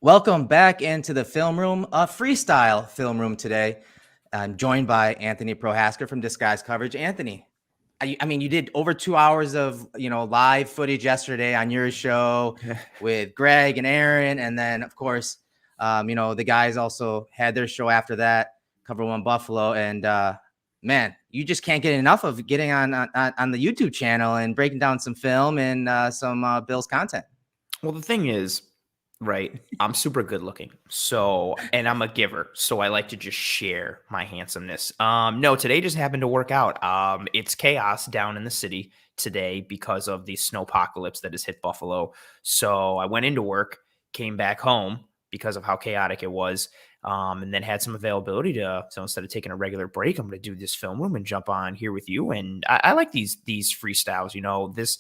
Welcome back into the film room, a freestyle film room today. I'm joined by Anthony Prohasker from Disguise Coverage. Anthony, I mean, you did over 2 hours of live footage yesterday on your show with Greg and Aaron, and then of course, the guys also had their show after that, Cover One Buffalo, and man, you just can't get enough of getting on the YouTube channel and breaking down some film and some Bills content. Well, the thing is, right, I'm super good looking. And I'm a giver. So I like to just share my handsomeness. No, today just happened to work out. It's chaos down in the city today because of the snowpocalypse that has hit Buffalo. So I went into work, came back home because of how chaotic it was. And then had some availability so instead of taking a regular break, I'm going to do this film room and jump on here with you. And I like these freestyles,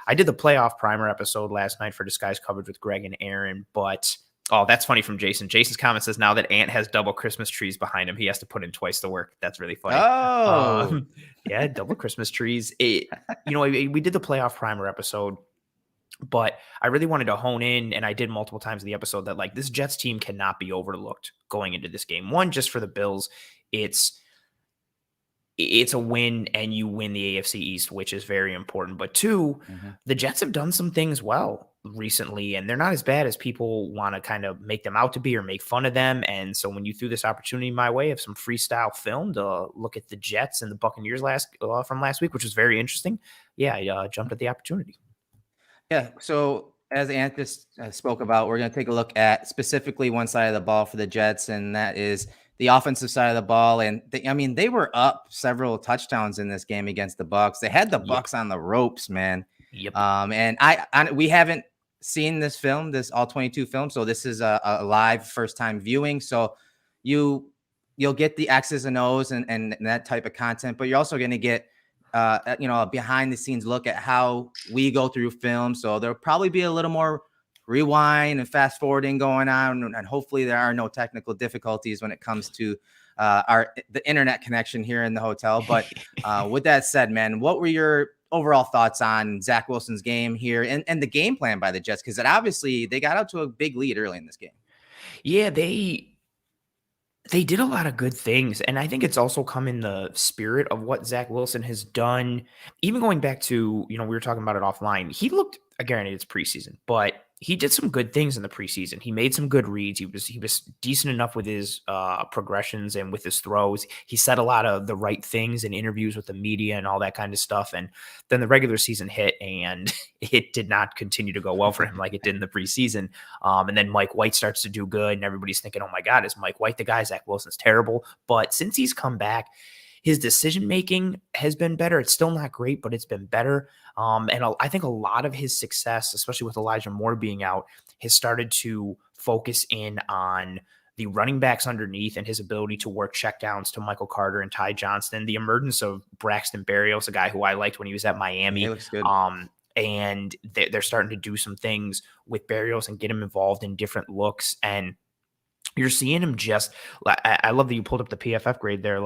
I did the playoff primer episode last night for Disguise Coverage with Greg and Aaron, but that's funny from Jason. Jason's comment says now that Ant has double Christmas trees behind him, he has to put in twice the work. That's really funny. Oh, yeah, double Christmas trees. We did the playoff primer episode, but I really wanted to hone in, and I did multiple times in the episode that this Jets team cannot be overlooked going into this game. One, just for the Bills, it's a win and you win the AFC East, which is very important. But two, the Jets have done some things well recently, and they're not as bad as people want to kind of make them out to be or make fun of them. And so when you threw this opportunity my way of some freestyle film to look at the Jets and the Buccaneers from last week, which was very interesting, I jumped at the opportunity. Yeah. So as Anthony spoke about, we're going to take a look at specifically one side of the ball for the Jets, and that is the offensive side of the ball. And they were up several touchdowns in this game against the Bucs. They had the Bucs on the ropes, man. Yep. And we haven't seen this film, this all 22 film. So this is a live first time viewing. So you'll get the X's and O's and that type of content, but you're also going to get a behind the scenes look at how we go through film. So there'll probably be a little more rewind and fast forwarding going on, and hopefully there are no technical difficulties when it comes to the internet connection here in the hotel. But with that said, man, what were your overall thoughts on Zach Wilson's game here and the game plan by the Jets? Because obviously they got out to a big lead early in this game. Yeah, they did a lot of good things, and I think it's also come in the spirit of what Zach Wilson has done. Even going back to, we were talking about it offline, he looked, granted it's preseason, but he did some good things in the preseason. He made some good reads. He was decent enough with his progressions and with his throws. He said a lot of the right things in interviews with the media and all that kind of stuff. And then the regular season hit, and it did not continue to go well for him like it did in the preseason. And then Mike White starts to do good, and everybody's thinking, oh my God, is Mike White the guy? Zach Wilson's terrible. But since he's come back, his decision-making has been better. It's still not great, but it's been better. And I think a lot of his success, especially with Elijah Moore being out, has started to focus in on the running backs underneath and his ability to work checkdowns to Michael Carter and Ty Johnston. The emergence of Braxton Berrios, a guy who I liked when he was at Miami. He looks good. And they're starting to do some things with Berrios and get him involved in different looks. And you're seeing him I love that you pulled up the PFF grade there.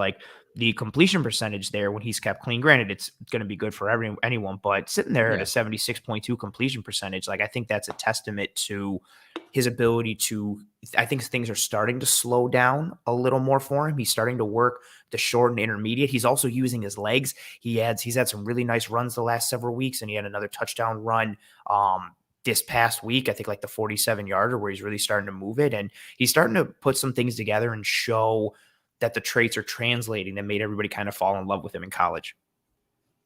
The completion percentage there when he's kept clean, granted, it's going to be good for anyone, but sitting there at a 76.2 completion percentage, I think that's a testament to his ability I think things are starting to slow down a little more for him. He's starting to work the short and intermediate. He's also using his legs. He's had some really nice runs the last several weeks, and he had another touchdown run this past week, I think the 47-yarder where he's really starting to move it. And he's starting to put some things together and show that the traits are translating that made everybody kind of fall in love with him in college.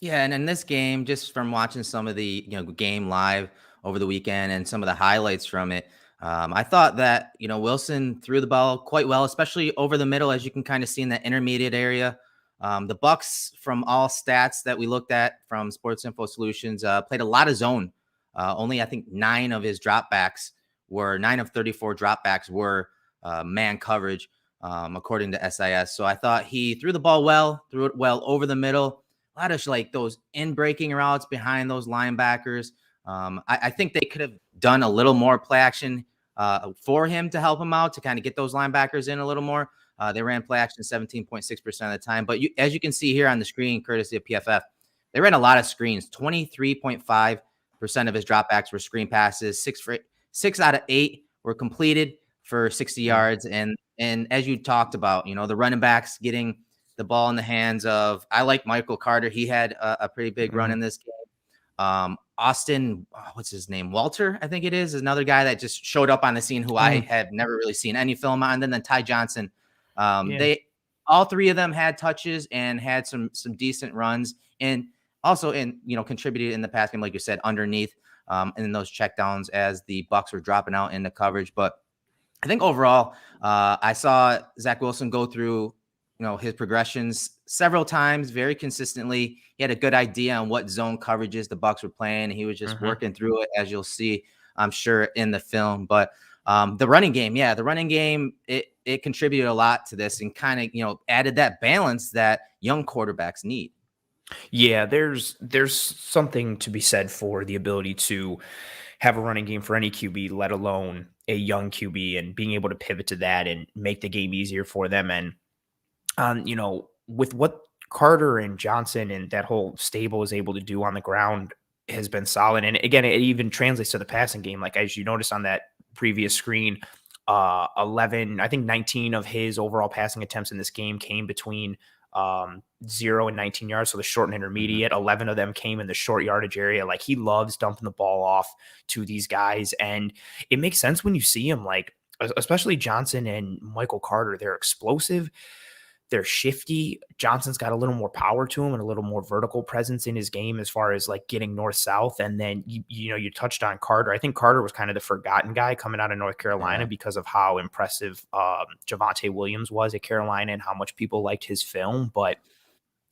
Yeah. And in this game, just from watching some of the, game live over the weekend and some of the highlights from it, I thought that, Wilson threw the ball quite well, especially over the middle, as you can kind of see in that intermediate area. The Bucs, from all stats that we looked at from Sports Info Solutions, played a lot of zone. Only, I think, 9 of 34 dropbacks were man coverage, according to SIS. So I thought he threw the ball well, threw it well over the middle. A lot of those in-breaking routes behind those linebackers. I think they could have done a little more play action for him to help him out, to kind of get those linebackers in a little more. They ran play action 17.6% of the time. But as you can see here on the screen, courtesy of PFF, they ran a lot of screens. 23.5% of his dropbacks were screen passes. 6 out of 8 were completed for 60 Yeah. yards. And as you talked about, the running backs getting the ball in the hands of, I like Michael Carter. He had a pretty big run Mhm. in this game. Austin, what's his name? Walter, I think it is another guy that just showed up on the scene who I have never really seen any film on. And then Ty Johnson. Yeah. They all three of them had touches and had some decent runs, and also contributed in the pass game, like you said, underneath in those checkdowns as the Bucs were dropping out into coverage. But I think overall, I saw Zach Wilson go through, his progressions several times, very consistently. He had a good idea on what zone coverages the Bucs were playing. He was just Mhm. working through it, as you'll see, I'm sure, in the film. But the running game, it contributed a lot to this and kind of, added that balance that young quarterbacks need. Yeah, there's something to be said for the ability to have a running game for any QB, let alone a young QB, and being able to pivot to that and make the game easier for them. And with what Carter and Johnson and that whole stable is able to do on the ground has been solid. And again, it even translates to the passing game. Like as you noticed on that previous screen, 11, I think 19 of his overall passing attempts in this game came between 0 and 19 yards. So the short and intermediate, 11 of them came in the short yardage area. Like he loves dumping the ball off to these guys. And it makes sense when you see him, like, especially Johnson and Michael Carter. They're explosive. They're shifty. Johnson's got a little more power to him and a little more vertical presence in his game as far as like getting north south. And then you touched on Carter. I think Carter was kind of the forgotten guy coming out of North Carolina because of how impressive Javonte Williams was at Carolina and how much people liked his film. But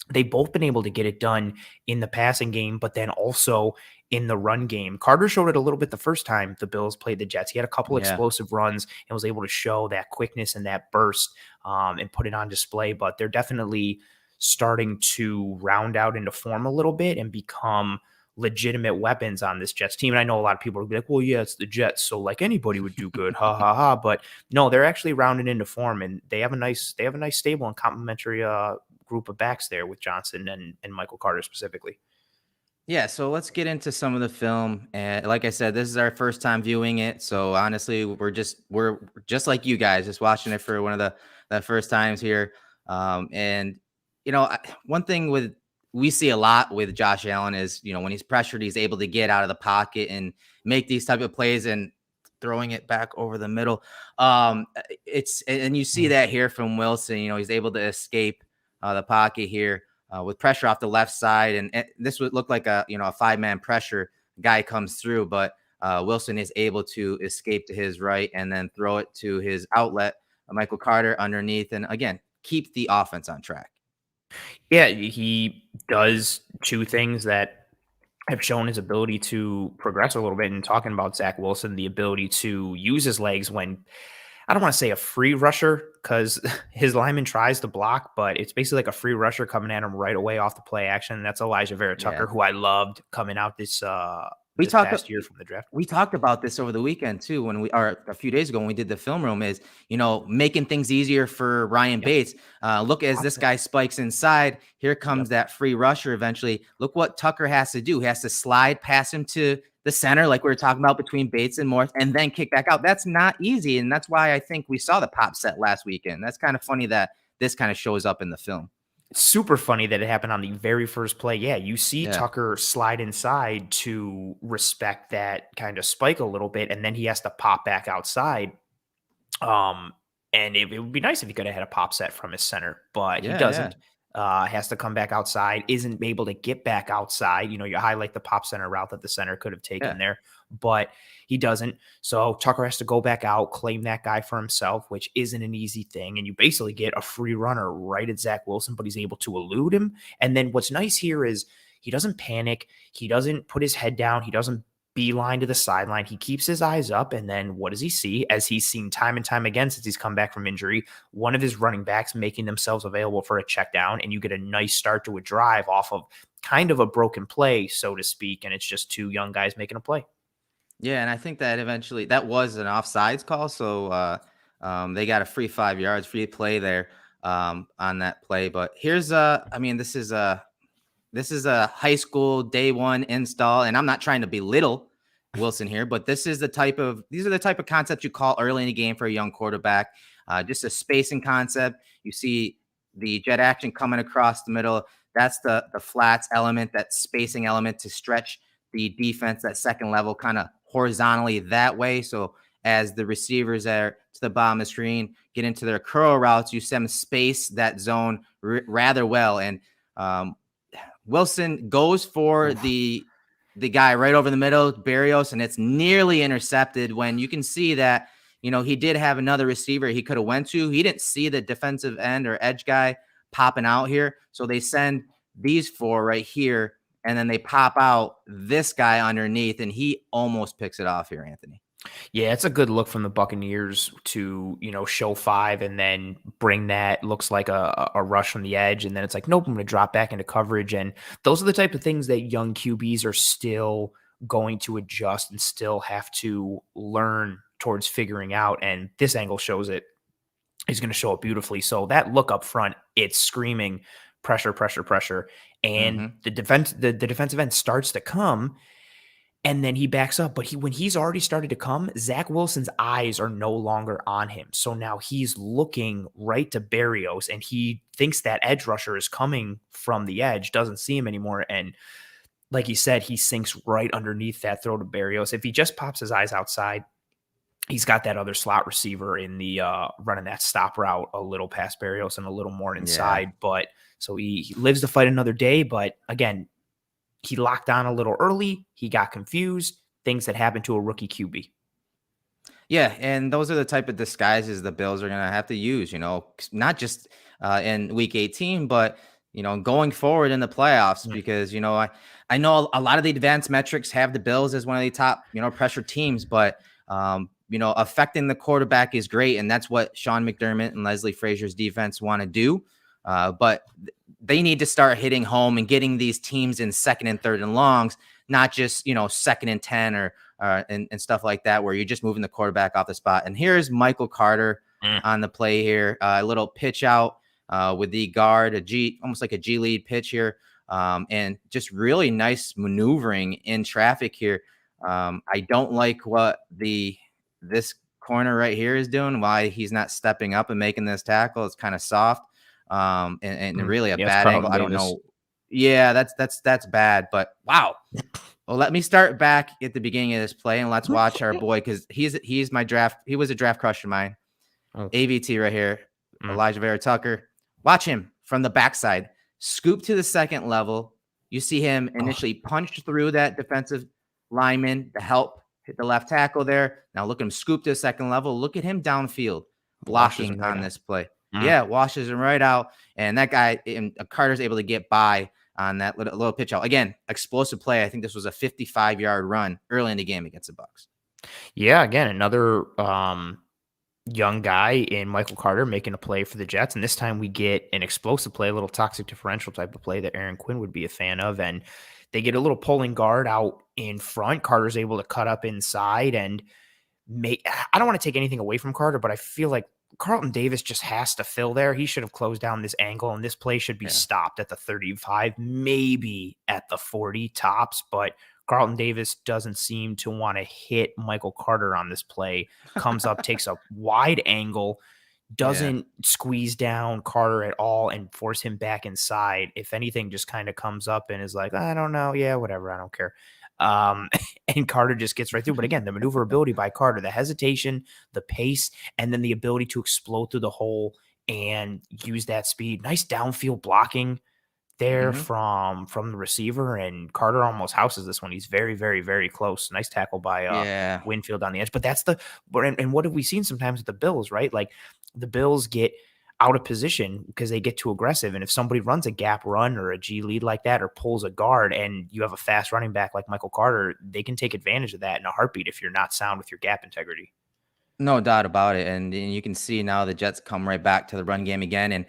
they've both been able to get it done in the passing game, but then also in the run game. Carter showed it a little bit the first time the Bills played the Jets. He had a couple explosive runs and was able to show that quickness and that burst and put it on display. But they're definitely starting to round out into form a little bit and become legitimate weapons on this Jets team. And I know a lot of people will be like, well, yeah, it's the Jets, so like anybody would do good. Ha ha ha. But no, they're actually rounding into form, and they have a nice stable and complementary group of backs there with Johnson and Michael Carter specifically. Yeah, so let's get into some of the film. And like I said, this is our first time viewing it. So honestly, we're just like you guys, just watching it for one of the first times here. And one thing we see a lot with Josh Allen is, when he's pressured, he's able to get out of the pocket and make these type of plays and throwing it back over the middle. And you see that here from Wilson. He's able to escape the pocket here. With pressure off the left side, and this would look like a 5-man pressure guy comes through, but Wilson is able to escape to his right and then throw it to his outlet, Michael Carter underneath, and again keep the offense on track. Yeah, he does two things that have shown his ability to progress a little bit. And talking about Zach Wilson, the ability to use his legs when, I don't want to say a free rusher because his lineman tries to block, but it's basically like a free rusher coming at him right away off the play action. And that's Elijah Vera-Tucker, who I loved coming out this past year from the draft. We talked about this over the weekend too, or a few days ago when we did the film room, is, making things easier for Ryan Bates. Look, as this guy spikes inside, here comes that free rusher eventually. Look what Tucker has to do. He has to slide past him to the center, like we were talking about, between Bates and Morse, and then kick back out. That's not easy. And that's why I think we saw the pop set last weekend. That's kind of funny that this kind of shows up in the film. It's super funny that it happened on the very first play. Yeah, you see Tucker slide inside to respect that kind of spike a little bit, and then he has to pop back outside. And it would be nice if he could have had a pop set from his center, but he doesn't. Has to come back outside, isn't able to get back outside. You highlight the pop center route that the center could have taken there, but he doesn't. So Tucker has to go back out, claim that guy for himself, which isn't an easy thing. And you basically get a free runner right at Zach Wilson, but he's able to elude him. And then what's nice here is he doesn't panic. He doesn't put his head down. He doesn't beeline to the sideline. He keeps his eyes up, and then what does he see? As he's seen time and time again since he's come back from injury, one of his running backs making themselves available for a check down, and you get a nice start to a drive off of kind of a broken play, so to speak, and it's just two young guys making a play. Yeah, and I think that eventually that was an offsides call, so they got a free 5 yards, free play there on that play. But here's this is a high school day one install, and I'm not trying to belittle Wilson here, but these are the type of concepts you call early in the game for a young quarterback. Just a spacing concept. You see the jet action coming across the middle. That's the flats element, that spacing element to stretch the defense, that second level kind of horizontally that way. So as the receivers are to the bottom of the screen get into their curl routes, you see them space that zone rather well. And Wilson goes for the guy right over the middle, Berrios, and it's nearly intercepted when you can see that, he did have another receiver he could have went to. He didn't see the defensive end or edge guy popping out here. So they send these four right here, and then they pop out this guy underneath, and he almost picks it off here, Anthony. Yeah, it's a good look from the Buccaneers to, show 5 and then bring that, looks like a rush from the edge. And then it's like, nope, I'm going to drop back into coverage. And those are the type of things that young QBs are still going to adjust and still have to learn towards figuring out. And this angle shows it. He's going to show it beautifully. So that look up front, it's screaming pressure, pressure, pressure. And the defensive end starts to come. And then he backs up. But when he's already started to come, Zach Wilson's eyes are no longer on him. So now he's looking right to Berrios, and he thinks that edge rusher is coming from the edge, doesn't see him anymore. And like you said, he sinks right underneath that throw to Berrios. If he just pops his eyes outside, he's got that other slot receiver in the running that stop route a little past Berrios and a little more inside. Yeah. But so he lives to fight another day. But again, he locked on a little early. He got confused. Things that happen to a rookie QB. Yeah, and those are the type of disguises the Bills are going to have to use, not just in Week 18, but, going forward in the playoffs. Because, I know a lot of the advanced metrics have the Bills as one of the top, pressure teams. But, affecting the quarterback is great. And that's what Sean McDermott and Leslie Frazier's defense want to do. But they need to start hitting home and getting these teams in second and third and longs, not just, second and 10 or and stuff like that, where you're just moving the quarterback off the spot. And here's Michael Carter on the play here. A little pitch out with the guard, almost like a G lead pitch here. And just really nice maneuvering in traffic here. I don't like what this corner right here is doing, why he's not stepping up and making this tackle. It's kind of soft. And really a bad angle. I don't know. Yeah, that's bad, but wow. Well, let me start back at the beginning of this play and let's watch our boy, because he's my draft. He was a draft crush of mine. AVT right here, Elijah Vera-Tucker. Watch him from the backside, scoop to the second level. You see him initially punch through that defensive lineman to help hit the left tackle there. Now look at him scoop to the second level. Look at him downfield blocking on this play. Yeah, washes him right out. And that guy, Carter's able to get by on that little pitch out. Again, explosive play. I think this was a 55-yard run early in the game against the Bucs. Yeah, again, another young guy in Michael Carter making a play for the Jets. And this time we get an explosive play, a little toxic differential type of play that Aaron Quinn would be a fan of. And they get a little pulling guard out in front. Carter's able to cut up inside and I don't want to take anything away from Carter, but I feel like Carlton Davis just has to fill there. He should have closed down this angle, and this play should be stopped at the 35, maybe at the 40 tops. But Carlton Davis doesn't seem to want to hit Michael Carter on this play. Comes up, takes a wide angle, doesn't squeeze down Carter at all and force him back inside. If anything, just kind of comes up and is like, I don't know. Yeah, whatever. I don't care. And Carter just gets right through. But again, the maneuverability by Carter, the hesitation, the pace, and then the ability to explode through the hole and use that speed. Nice downfield blocking there from the receiver. And Carter almost houses this one. He's very, very, very close. Nice tackle by Winfield on the edge. But that's and what have we seen sometimes with the Bills, right? Like the Bills get out of position because they get too aggressive. And if somebody runs a gap run or a G lead like that or pulls a guard and you have a fast running back like Michael Carter, they can take advantage of that in a heartbeat if you're not sound with your gap integrity. No doubt about it. And you can see now the Jets come right back to the run game again. And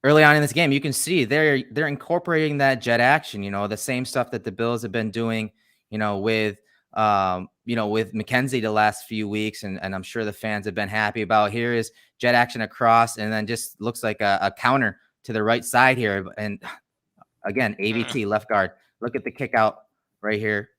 early on in this game, you can see they're incorporating that jet action, the same stuff that the Bills have been doing, with McKenzie the last few weeks. And I'm sure the fans have been happy about. Here is jet action across, and then just looks like a counter to the right side here. And again, AVT left guard. Look at the kick out right here.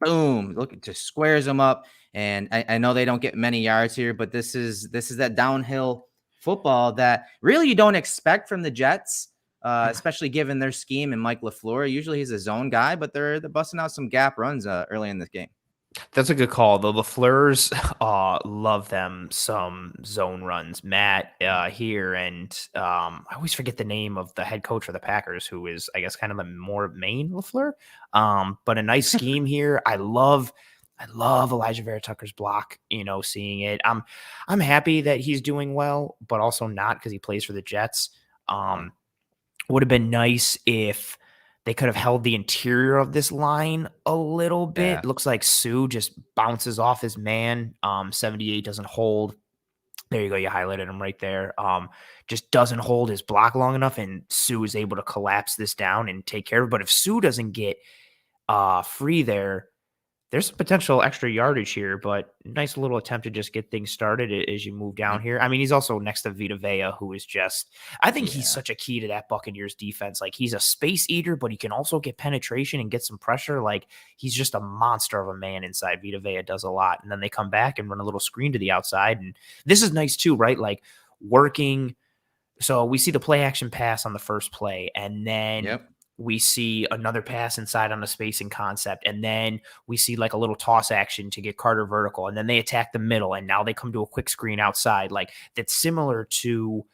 boom, look, it just squares them up. And I know they don't get many yards here, but this is that downhill football that really you don't expect from the Jets, especially given their scheme and Mike LaFleur. Usually he's a zone guy, but they're busting out some gap runs early in this game. That's a good call. The LaFleurs love them some zone runs. Matt here, and I always forget the name of the head coach for the Packers, who is, I guess, kind of the more main LaFleur. But a nice scheme here. I love Elijah Vera-Tucker's block. Seeing it, I'm happy that he's doing well, but also not, because he plays for the Jets. Would have been nice if they could have held the interior of this line a little bit. Yeah. Looks like Sue just bounces off his man. 78 doesn't hold. There you go. You highlighted him right there. Just doesn't hold his block long enough, and Sue is able to collapse this down and take care of it. But if Sue doesn't get free there, there's some potential extra yardage here, but nice little attempt to just get things started as you move down here. I mean, he's also next to Vita Vea, who is just, I think he's such a key to that Buccaneers defense. Like, he's a space eater, but he can also get penetration and get some pressure. Like, he's just a monster of a man inside. Vita Vea does a lot. And then they come back and run a little screen to the outside. And this is nice too, right? Like, working. So we see the play action pass on the first play, and then we see another pass inside on a spacing concept. And then we see like a little toss action to get Carter vertical. And then they attack the middle. And now they come to a quick screen outside. Like, that's similar to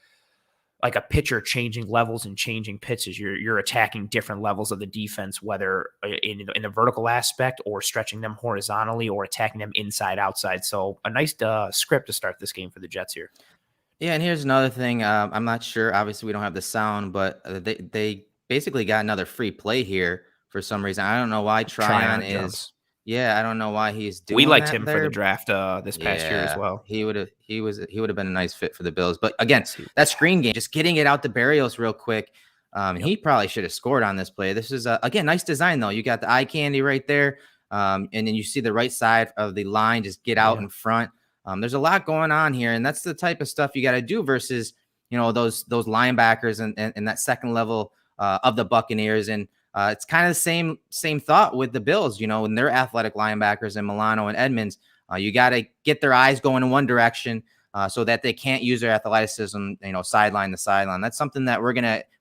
like a pitcher changing levels and changing pitches. You're attacking different levels of the defense, whether in the vertical aspect or stretching them horizontally or attacking them inside outside. So a nice script to start this game for the Jets here. Yeah. And here's another thing. I'm not sure. Obviously we don't have the sound, but they basically got another free play here for some reason. I don't know why Tryon is. Yeah, I don't know why he's doing. We liked that him there. for the draft this past year as well. He would have been a nice fit for the Bills. But again, that screen game, just getting it out to Berrios real quick. He probably should have scored on this play. This is again, nice design though. You got the eye candy right there, and then you see the right side of the line just get out in front. There's a lot going on here, and that's the type of stuff you got to do versus those linebackers and that second level of the Buccaneers. And it's kind of the same thought with the Bills, and their athletic linebackers and Milano and Edmonds. You got to get their eyes going in one direction so that they can't use their athleticism, sideline to sideline. That's something that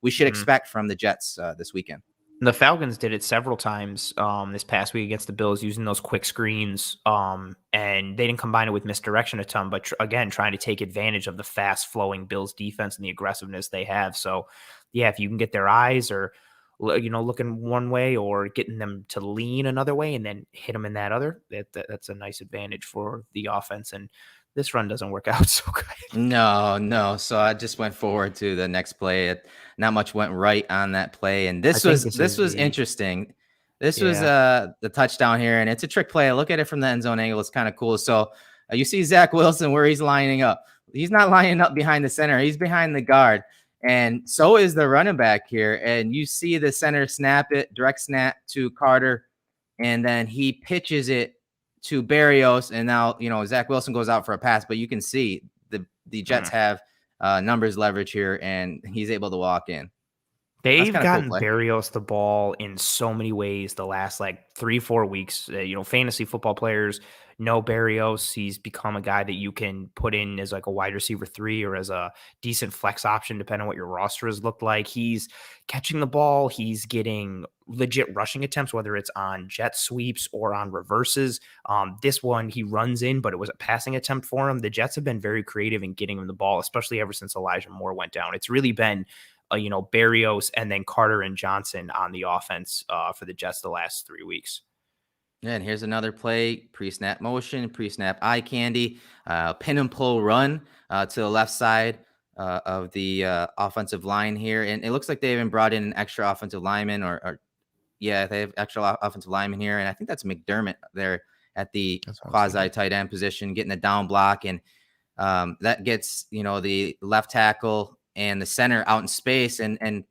we should expect from the Jets this weekend. The Falcons did it several times this past week against the Bills, using those quick screens, and they didn't combine it with misdirection a ton, but again, trying to take advantage of the fast-flowing Bills defense and the aggressiveness they have. So, yeah, if you can get their eyes or looking one way or getting them to lean another way and then hit them in that other, that's a nice advantage for the offense. And this run doesn't work out so good. No. So I just went forward to the next play. Not much went right on that play. And this was interesting. This was the touchdown here, and it's a trick play. Look at it from the end zone angle. It's kind of cool. So you see Zach Wilson where he's lining up. He's not lining up behind the center. He's behind the guard. And so is the running back here. And you see the center direct snap to Carter. And then he pitches it to Berrios. And now, Zach Wilson goes out for a pass, but you can see the Jets have numbers leverage here, and he's able to walk in. They've gotten Berrios the ball in so many ways the last 3-4 weeks. Fantasy football players know Berrios. He's become a guy that you can put in as a wide receiver 3 or as a decent flex option, depending on what your roster has looked like. He's catching the ball. He's getting legit rushing attempts, whether it's on jet sweeps or on reverses. This one he runs in, but it was a passing attempt for him. The Jets have been very creative in getting him the ball, especially ever since Elijah Moore went down. It's really been Berrios and then Carter and Johnson on the offense for the Jets the last 3 weeks. Yeah, and here's another play, pre-snap motion, pre-snap eye candy, pin and pull run to the left side of the offensive line here. And it looks like they even brought in an extra offensive lineman they have extra offensive lineman here. And I think that's McDermott there at the quasi tight end position, getting a down block. And that gets, the left tackle and the center out in space. And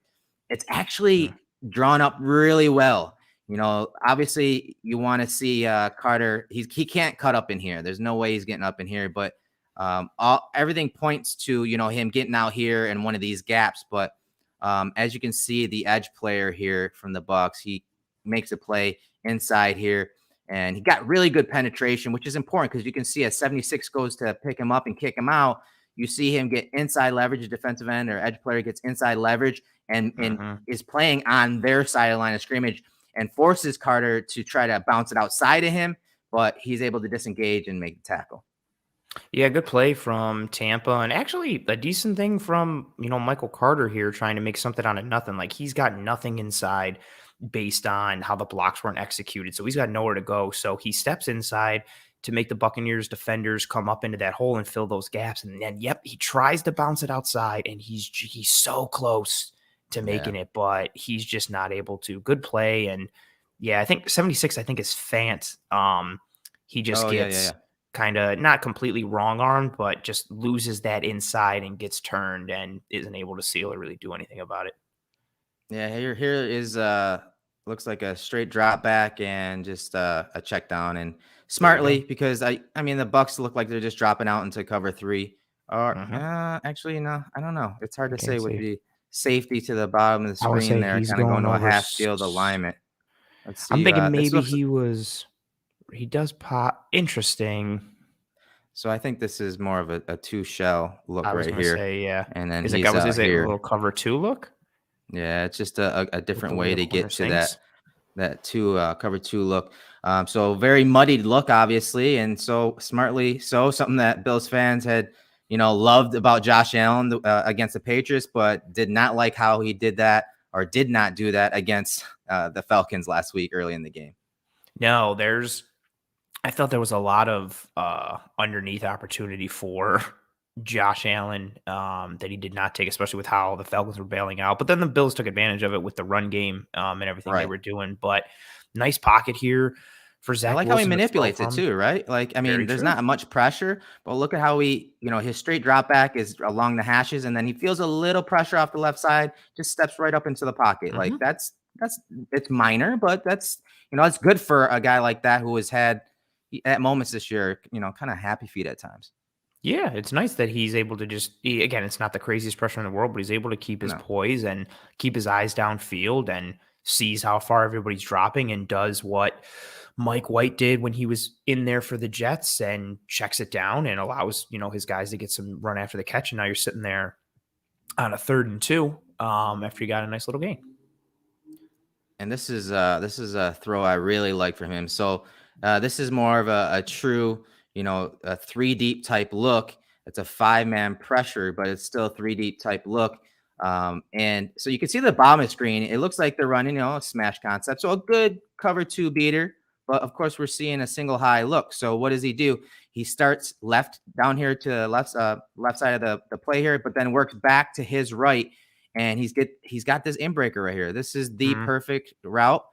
it's actually drawn up really well. Obviously you want to see Carter. He can't cut up in here. There's no way he's getting up in here, but everything points to, him getting out here in one of these gaps. But as you can see, the edge player here from the Bucs, he makes a play inside here. and he got really good penetration, which is important because you can see as 76 goes to pick him up and kick him out, you see him get inside leverage. A defensive end or edge player gets inside leverage and is playing on their side of the line of scrimmage and forces Carter to try to bounce it outside of him, but he's able to disengage and make the tackle. Yeah, good play from Tampa, and actually a decent thing from, Michael Carter here trying to make something out of nothing. Like, he's got nothing inside based on how the blocks weren't executed. So he's got nowhere to go. So he steps inside to make the Buccaneers defenders come up into that hole and fill those gaps. And then, he tries to bounce it outside, and he's so close to making it, but he's just not able to. Good play. And I think 76, is Fant. He just gets kind of not completely wrong armed, but just loses that inside and gets turned and isn't able to seal or really do anything about it. Yeah, here is looks like a straight drop back and just a check down, and smartly, because I mean the Bucs look like they're just dropping out into cover 3. Or actually no, I don't know. It's hard to say with the safety to the bottom of the screen there, kind of going to a half field alignment. Let's see. I'm thinking maybe he does pop. Interesting. So I think this is more of a 2 shell look right here. Say, and then is it a little cover 2 look? Yeah, it's just a different way to get to that 2 cover 2 look. So very muddied look, obviously, and so smartly something that Bills fans had loved about Josh Allen against the Patriots, but did not like how he did that or did not do that against the Falcons last week early in the game. No, I thought there was a lot of underneath opportunity for Josh Allen that he did not take, especially with how the Falcons were bailing out. But then the Bills took advantage of it with the run game and everything they were doing. But nice pocket here for Zach. I like Wilson how he manipulates it too, right? Like, I mean, there's not much pressure, but look at how his straight drop back is along the hashes, and then he feels a little pressure off the left side, just steps right up into the pocket. Like it's minor, but that's it's good for a guy like that who has had at moments this year, kind of happy feet at times. Yeah, it's nice that he's able to again, it's not the craziest pressure in the world, but he's able to keep his poise and keep his eyes downfield and sees how far everybody's dropping and does what Mike White did when he was in there for the Jets and checks it down and allows, his guys to get some run after the catch. And now you're sitting there on a 3rd and 2 after you got a nice little gain. And this is a throw I really like from him. So this is more of a true, a 3 deep type look. It's a 5-man pressure, but it's still a 3 deep type look. And so you can see the bottom of the screen. It looks like they're running, a smash concept. So a good cover 2 beater, but of course we're seeing a single high look. So what does he do? He starts left down here to the left side of the play here, but then works back to his right. And he's got this inbreaker right here. This is the perfect route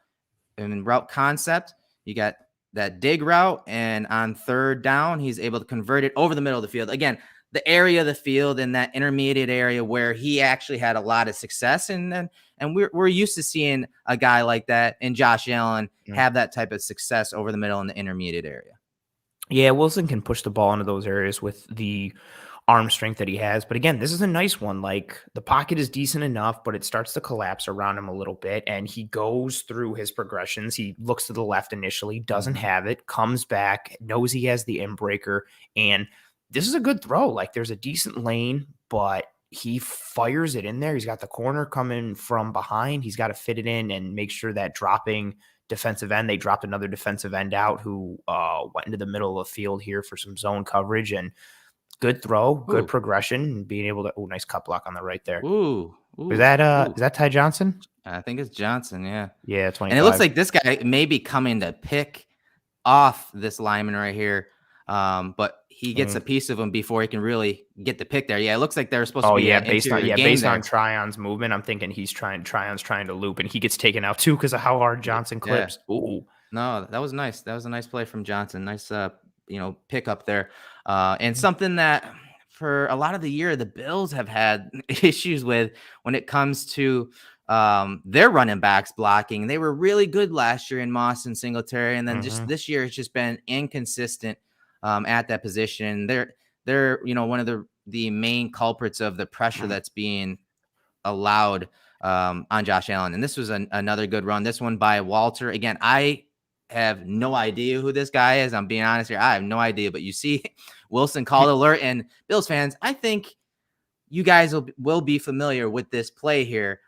and route concept. You got that dig route, and on 3rd down, he's able to convert it over the middle of the field. Again, the area of the field in that intermediate area where he actually had a lot of success, and we're used to seeing a guy like that and Josh Allen have that type of success over the middle in the intermediate area. Yeah, Wilson can push the ball into those areas with the arm strength that he has. But again, this is a nice one. Like, the pocket is decent enough, but it starts to collapse around him a little bit. And he goes through his progressions. He looks to the left initially, doesn't have it, comes back, knows he has the inbreaker. And this is a good throw. Like, there's a decent lane, but he fires it in there. He's got the corner coming from behind. He's got to fit it in and make sure that dropping defensive end, they dropped another defensive end out who went into the middle of the field here for some zone coverage. And good throw, good progression, and being able to nice cut block on the right there. Is that Ty Johnson? I think it's Johnson, yeah. Yeah, 25. And it looks like this guy may be coming to pick off this lineman right here. But he gets a piece of him before he can really get the pick there. Yeah, it looks like they're supposed to be based on Tryon's movement, I'm thinking Tryon's trying to loop, and he gets taken out too because of how hard Johnson clips. Yeah. Ooh. No, that was nice. That was a nice play from Johnson. Nice pick up there. And something that for a lot of the year the Bills have had issues with when it comes to their running backs blocking. They were really good last year in Moss and Singletary, and then just this year it's just been inconsistent at that position. They're one of the main culprits of the pressure that's being allowed on Josh Allen. And this was another good run. This one by Walter. Again, I have no idea who this guy is. I'm being honest here. I have no idea. But you see Wilson called alert, and Bills fans, I think you guys will be familiar with this play here.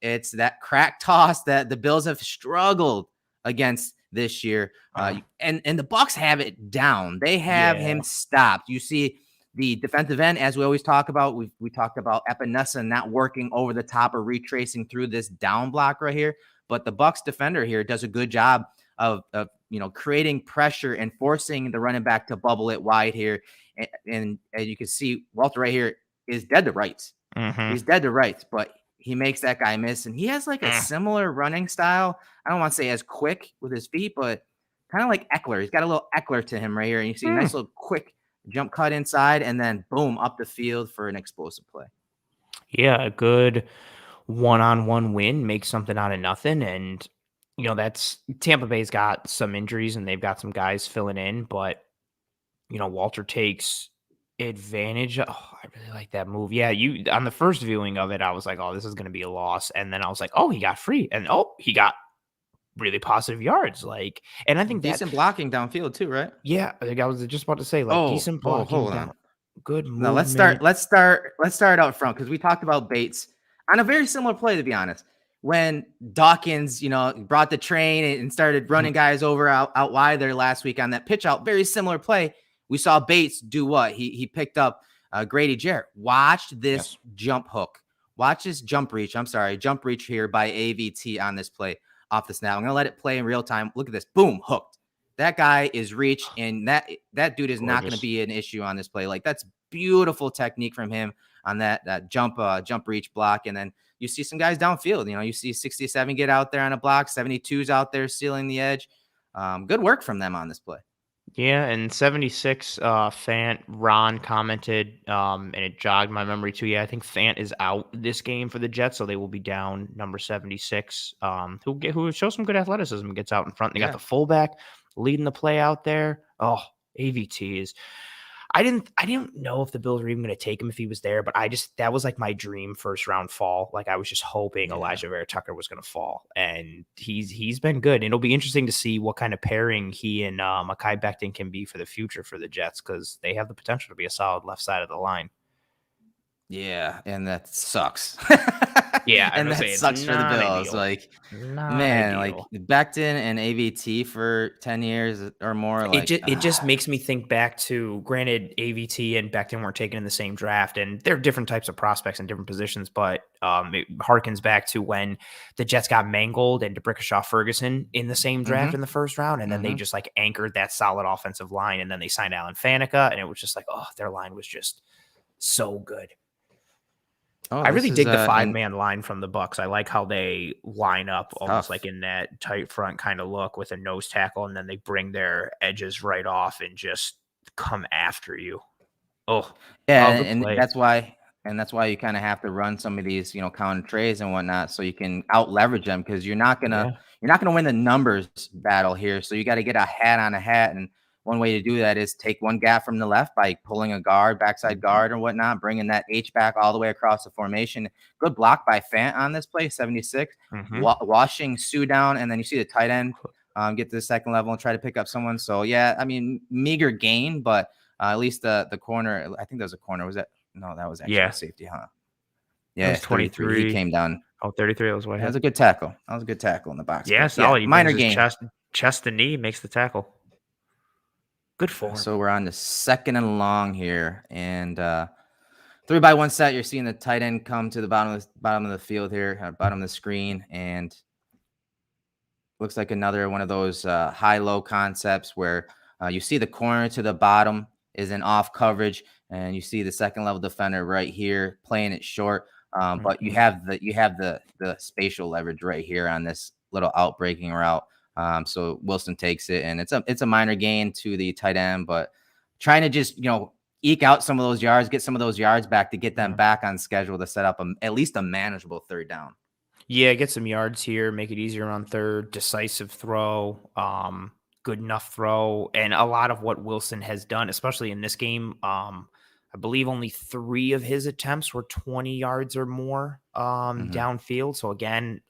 It's that crack toss that the Bills have struggled against this year. And the Bucs have it down. They have him stopped. You see the defensive end, as we always talk about, we talked about Epinesa not working over the top or retracing through this down block right here. But the Bucs defender here does a good job of creating pressure and forcing the running back to bubble it wide here. And you can see Walter right here is dead to rights. He's dead to rights, but he makes that guy miss. And he has like a similar running style. I don't want to say as quick with his feet, but kind of like Eckler. He's got a little Eckler to him right here. And you see a nice little quick jump cut inside and then boom, up the field for an explosive play. Yeah, a good one-on-one win, make something out of nothing. And, that's Tampa Bay's got some injuries and they've got some guys filling in, but, Walter takes advantage. Oh, I really like that move. Yeah, on the first viewing of it, I was like, oh, this is going to be a loss. And then I was like, oh, he got free. And he got really positive yards. And I think decent blocking downfield too, right? Yeah, I think I was just about to say, decent blocking. Hold on. Good movement. Now let's start out front because we talked about Bates on a very similar play, to be honest. When Dawkins, brought the train and started running guys over out wide there last week on that pitch out, very similar play. We saw Bates do what? He picked up Grady Jarrett. Watch this jump hook. Watch this jump reach. Jump reach here by AVT on this play off the snap. I'm going to let it play in real time. Look at this. Boom, hooked. That guy is reached, and that dude is not going to be an issue on this play. That's beautiful technique from him on that jump reach block. And then you see some guys downfield. You see 67 get out there on a block, 72's out there sealing the edge. Good work from them on this play. Yeah, and 76 Fant Ron commented, and it jogged my memory too. Yeah, I think Fant is out this game for the Jets, so they will be down number 76, who shows some good athleticism and gets out in front. They got the fullback leading the play out there. Oh, AVT is. I didn't know if the Bills were even going to take him if he was there, but that was like my dream first round fall. I was just hoping Elijah Vera-Tucker was going to fall, and he's been good. And it'll be interesting to see what kind of pairing he and Mekhi Becton can be for the future for the Jets, because they have the potential to be a solid left side of the line. Yeah, and that sucks. Yeah, and that sucks for the Bills. Becton and AVT for 10 years or more. It just makes me think back to, granted, AVT and Becton weren't taken in the same draft, and they're different types of prospects in different positions, but it harkens back to when the Jets got Mangold and DeBrickashaw Ferguson in the same draft in the first round, and then they just anchored that solid offensive line, and then they signed Alan Faneca, and it was just their line was just so good. I really dig the 5-man line from the Bucs. I like how they line up almost like in that tight front kind of look with a nose tackle, and then they bring their edges right off and just come after you. Oh, yeah, and that's why you kind of have to run some of these, counter trays and whatnot, so you can out leverage them, because you're not gonna win the numbers battle here. So you got to get a hat on a hat, and one way to do that is take one gap from the left by pulling a guard, backside guard or whatnot, bringing that H-back all the way across the formation. Good block by Fant on this play, 76. Washing Sue down, and then you see the tight end get to the second level and try to pick up someone. So, yeah, I mean, meager gain, but at least the corner, I think that was a corner. Was that? No, that was actually a safety, huh? Yeah, it was 23. He came down. Oh, 33. That was what That was a good tackle. That was a good tackle in the box. Yeah, solid. Minor gain. Chest and knee makes the tackle. Good form. So we're on the second and long here, and 3-by-1 set. You're seeing the tight end come to the bottom of the field here, bottom of the screen, and looks like another one of those high-low concepts where you see the corner to the bottom is in off coverage, and you see the second level defender right here playing it short. But you have the spatial leverage right here on this little outbreaking route. So Wilson takes it, and it's a minor gain to the tight end, but trying to just, eke out some of those yards, get some of those yards back to get them back on schedule to set up at least a manageable third down. Yeah, get some yards here, make it easier on third, decisive throw, good enough throw, and a lot of what Wilson has done, especially in this game. I believe only 3 of his attempts were 20 yards or more downfield. So again,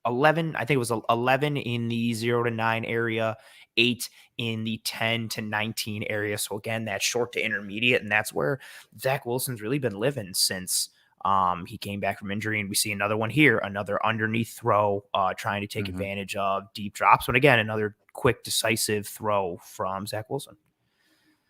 11, I think it was 11 in the 0 to 9 area, 8 in the 10 to 19 area. So again, that's short to intermediate, and that's where Zach Wilson's really been living since he came back from injury. And we see another one here, another underneath throw, trying to take advantage of deep drops. But again, another quick, decisive throw from Zach Wilson.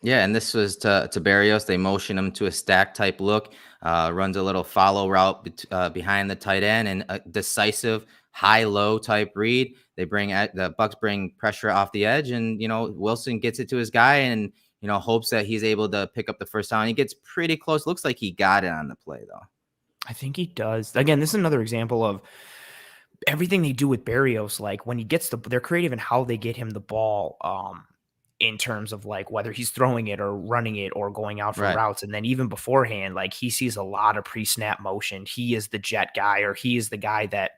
Yeah, and this was to Barrios. They motion him to a stack type look, runs a little follow route behind the tight end, and a decisive high-low type read. The Bucks bring pressure off the edge, and Wilson gets it to his guy, and hopes that he's able to pick up the first down. He gets pretty close. Looks like he got it on the play though. I think he does. Again, this is another example of everything they do with Barrios. Like when he gets they're creative in how they get him the ball. In terms of like whether he's throwing it or running it or going out for routes. And then even beforehand, like he sees a lot of pre-snap motion. He is the jet guy, or he is the guy that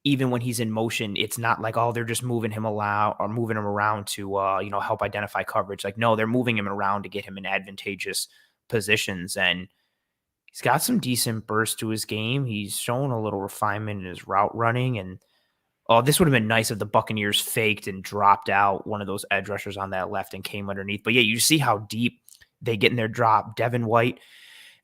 even when he's in motion, it's not like, oh, they're just moving him around to, help identify coverage. Like, no, they're moving him around to get him in advantageous positions. And he's got some decent burst to his game. He's shown a little refinement in his route running, and this would have been nice if the Buccaneers faked and dropped out one of those edge rushers on that left and came underneath. But yeah, you see how deep they get in their drop. Devin White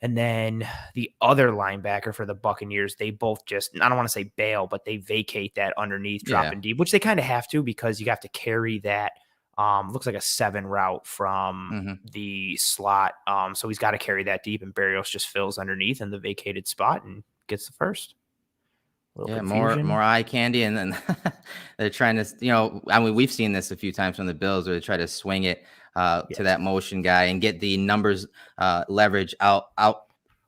and then the other linebacker for the Buccaneers, they both just, I don't want to say bail, but they vacate that underneath, dropping deep, which they kind of have to because you have to carry that. Looks like a 7 route from the slot. So he's got to carry that deep, and Barrios just fills underneath in the vacated spot and gets the first. Yeah, more eye candy, and then they're trying to, we've seen this a few times from the Bills where they try to swing it to that motion guy and get the numbers leverage out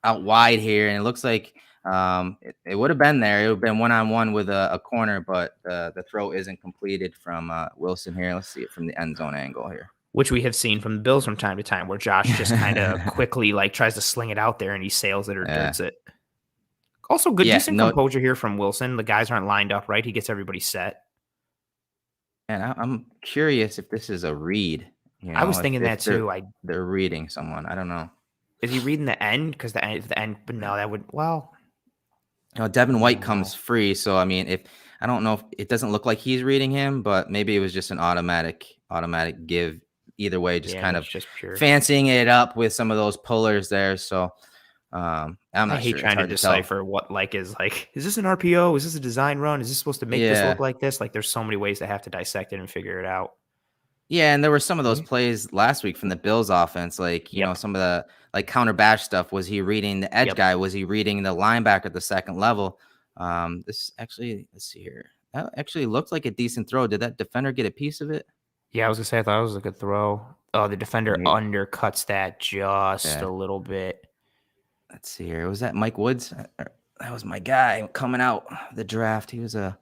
wide here, and it looks like it would have been there. It would have been one-on-one with a corner, but the throw isn't completed from Wilson here. Let's see it from the end zone angle here, which we have seen from the Bills from time to time, where Josh just kind of quickly tries to sling it out there and he sails it or dirts it. Also, decent composure here from Wilson. The guys aren't lined up right. He gets everybody set. And I'm curious if this is a read. I was thinking that too. They're reading someone. I don't know. Is he reading the end? Because the end, but no, that would, Devin White comes free. So, I mean, I don't know if it doesn't look like he's reading him, but maybe it was just an automatic give. Either way, just kind of just pure fancying it up with some of those pullers there. So, I hate trying to decipher what is this an RPO? Is this a design run? Is this supposed to make this look like this? Like there's so many ways to have to dissect it and figure it out. Yeah, and there were some of those plays last week from the Bills offense, like some of the counter bash stuff. Was he reading the edge guy? Was he reading the linebacker at the second level? This actually, let's see here. That actually looked like a decent throw. Did that defender get a piece of it? Yeah, I was gonna say I thought it was a good throw. Oh, the defender undercuts that just a little bit. Let's see here. Was that Mike Woods? That was my guy coming out the draft. He was a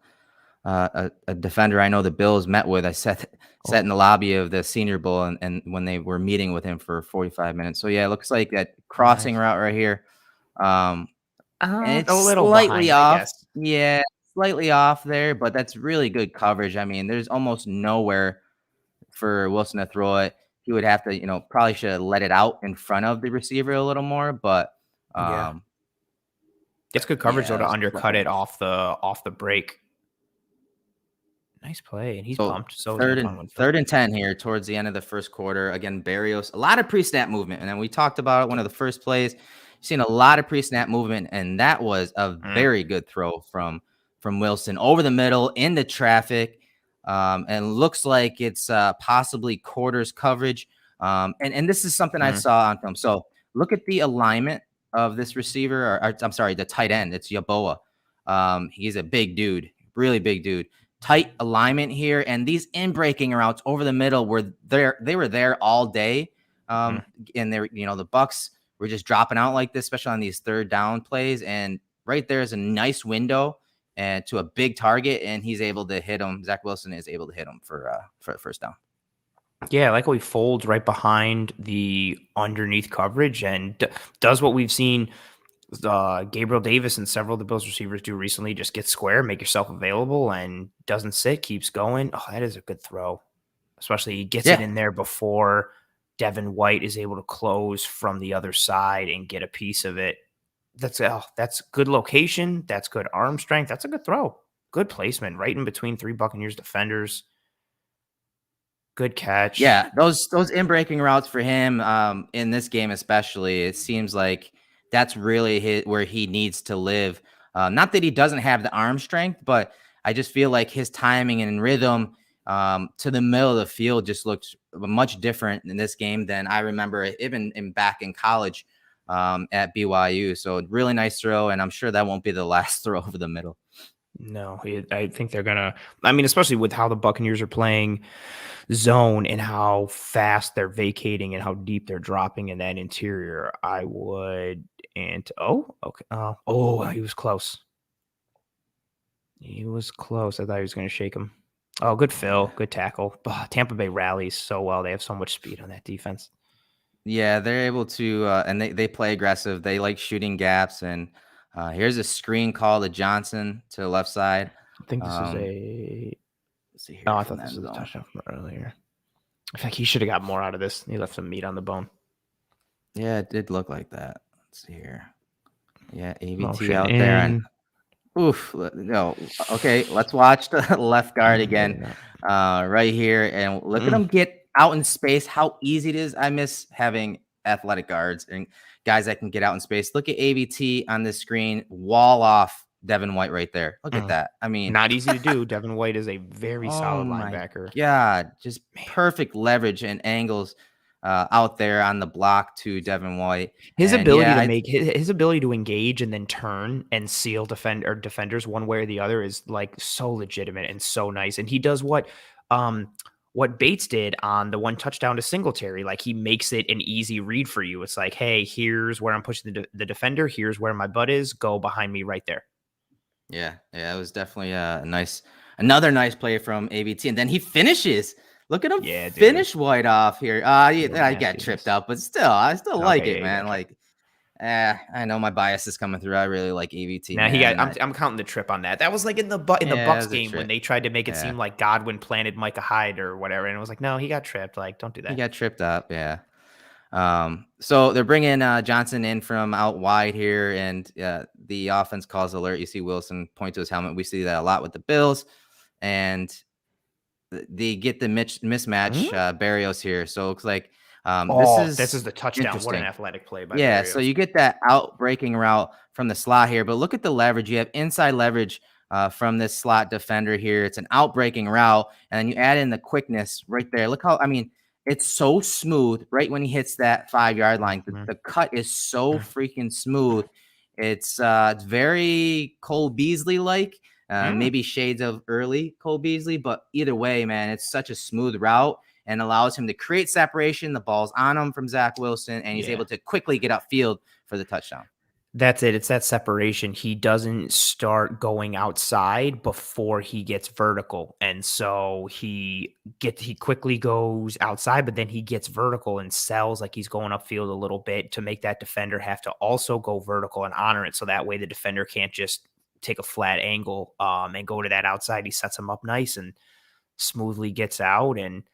defender I know the Bills met with. I sat in the lobby of the Senior Bowl and when they were meeting with him for 45 minutes. So yeah, it looks like that crossing route right here. And it's a little slightly behind, off. Yeah, slightly off there, but that's really good coverage. I mean, there's almost nowhere for Wilson to throw it. He would have to, probably should have let it out in front of the receiver a little more, but it's good coverage though to undercut it off the break. Nice play, and he's bumped. So third and 10 here towards the end of the first quarter. Again, Barrios, a lot of pre-snap movement, and then we talked about it. One of the first plays, seen a lot of pre-snap movement, and that was a very good throw from Wilson over the middle into traffic, and looks like it's possibly quarters coverage. And this is something I saw on film. So look at the alignment of this receiver, or I'm sorry, the tight end. It's Yaboa. He's a big dude, really big dude. Tight alignment here, and these in-breaking routes over the middle they were there all day. And they're, the Bucks were just dropping out like this, especially on these third down plays. And right there is a nice window and to a big target, and he's able to hit him. Zach Wilson is able to hit him for the first down. Yeah, I like how he folds right behind the underneath coverage and does what we've seen Gabriel Davis and several of the Bills receivers do recently. Just get square, make yourself available, and doesn't sit, keeps going. Oh, that is a good throw. Especially he gets it in there before Devin White is able to close from the other side and get a piece of it. That's good location. That's good arm strength. That's a good throw. good placement right in between 3 Buccaneers defenders. Good catch. Yeah, those in breaking routes for him in this game especially, it seems like that's really where he needs to live. Not that he doesn't have the arm strength, but I just feel like his timing and rhythm to the middle of the field just looks much different in this game than I remember even back in college at BYU. So really nice throw, and I'm sure that won't be the last throw over the middle. No, I think they're gonna. I mean, especially with how the Buccaneers are playing zone and how fast they're vacating and how deep they're dropping in that interior. I would and okay. He was close. He was close. I thought he was going to shake him. Oh, good fill, good tackle. Tampa Bay rallies so well. They have so much speed on that defense. Yeah, they're able to, and they play aggressive. They like shooting gaps. And here's a screen call to Johnson to the left side. I think this is a. Let's see here. I thought this was a touchdown from earlier. I think he should have got more out of this. He left some meat on the bone. Yeah, it did look like that. Let's see here. Yeah, ABT out there. And oof, no. Okay, let's watch the left guard again right here. And look at him get out in space, how easy it is. I miss having athletic guards and guys that can get out in space. Look at ABT on this screen, wall off Devin White right there. Look at that. I mean, not easy to do. Devin White is a very solid linebacker. Yeah, just perfect leverage and angles out there on the block to Devin White. His ability to make his ability to engage and then turn and seal defenders one way or the other is like so legitimate and so nice. And he does what Bates did on the one touchdown to Singletary. Like he makes it an easy read for you. It's like, hey, here's where I'm pushing the defender. Here's where my butt is. Go behind me right there. Yeah, it was definitely another nice play from ABT. And then he finishes. Look at him finish White off here. I got tripped up, but still, I still like it, man. Like, I know my bias is coming through. I really like ABT. Now I'm counting the trip on that. That was like in the Bucs game when they tried to make it seem like Godwin planted Micah Hyde or whatever, and it was like, no, he got tripped. Like, don't do that. He got tripped up. Yeah. So they're bringing Johnson in from out wide here, and the offense calls alert. You see Wilson point to his helmet. We see that a lot with the Bills, and they get the mismatch Barrios here. So it looks like this is the touchdown. What an athletic play by Barrios. So you get that out breaking route from the slot here, but look at the leverage. You have inside leverage from this slot defender here. It's an out breaking route, and then you add in the quickness right there. Look how, I mean, it's so smooth right when he hits that 5-yard line. The cut is so freaking smooth. It's very Cole Beasley like. Maybe shades of early Cole Beasley, but either way, man, it's such a smooth route and allows him to create separation. The ball's on him from Zach Wilson, and he's able to quickly get upfield for the touchdown. That's it. It's that separation. He doesn't start going outside before he gets vertical. And so he quickly goes outside, but then he gets vertical and sells like he's going upfield a little bit to make that defender have to also go vertical and honor it. So that way the defender can't just take a flat angle and go to that outside. He sets him up nice and smoothly gets out. And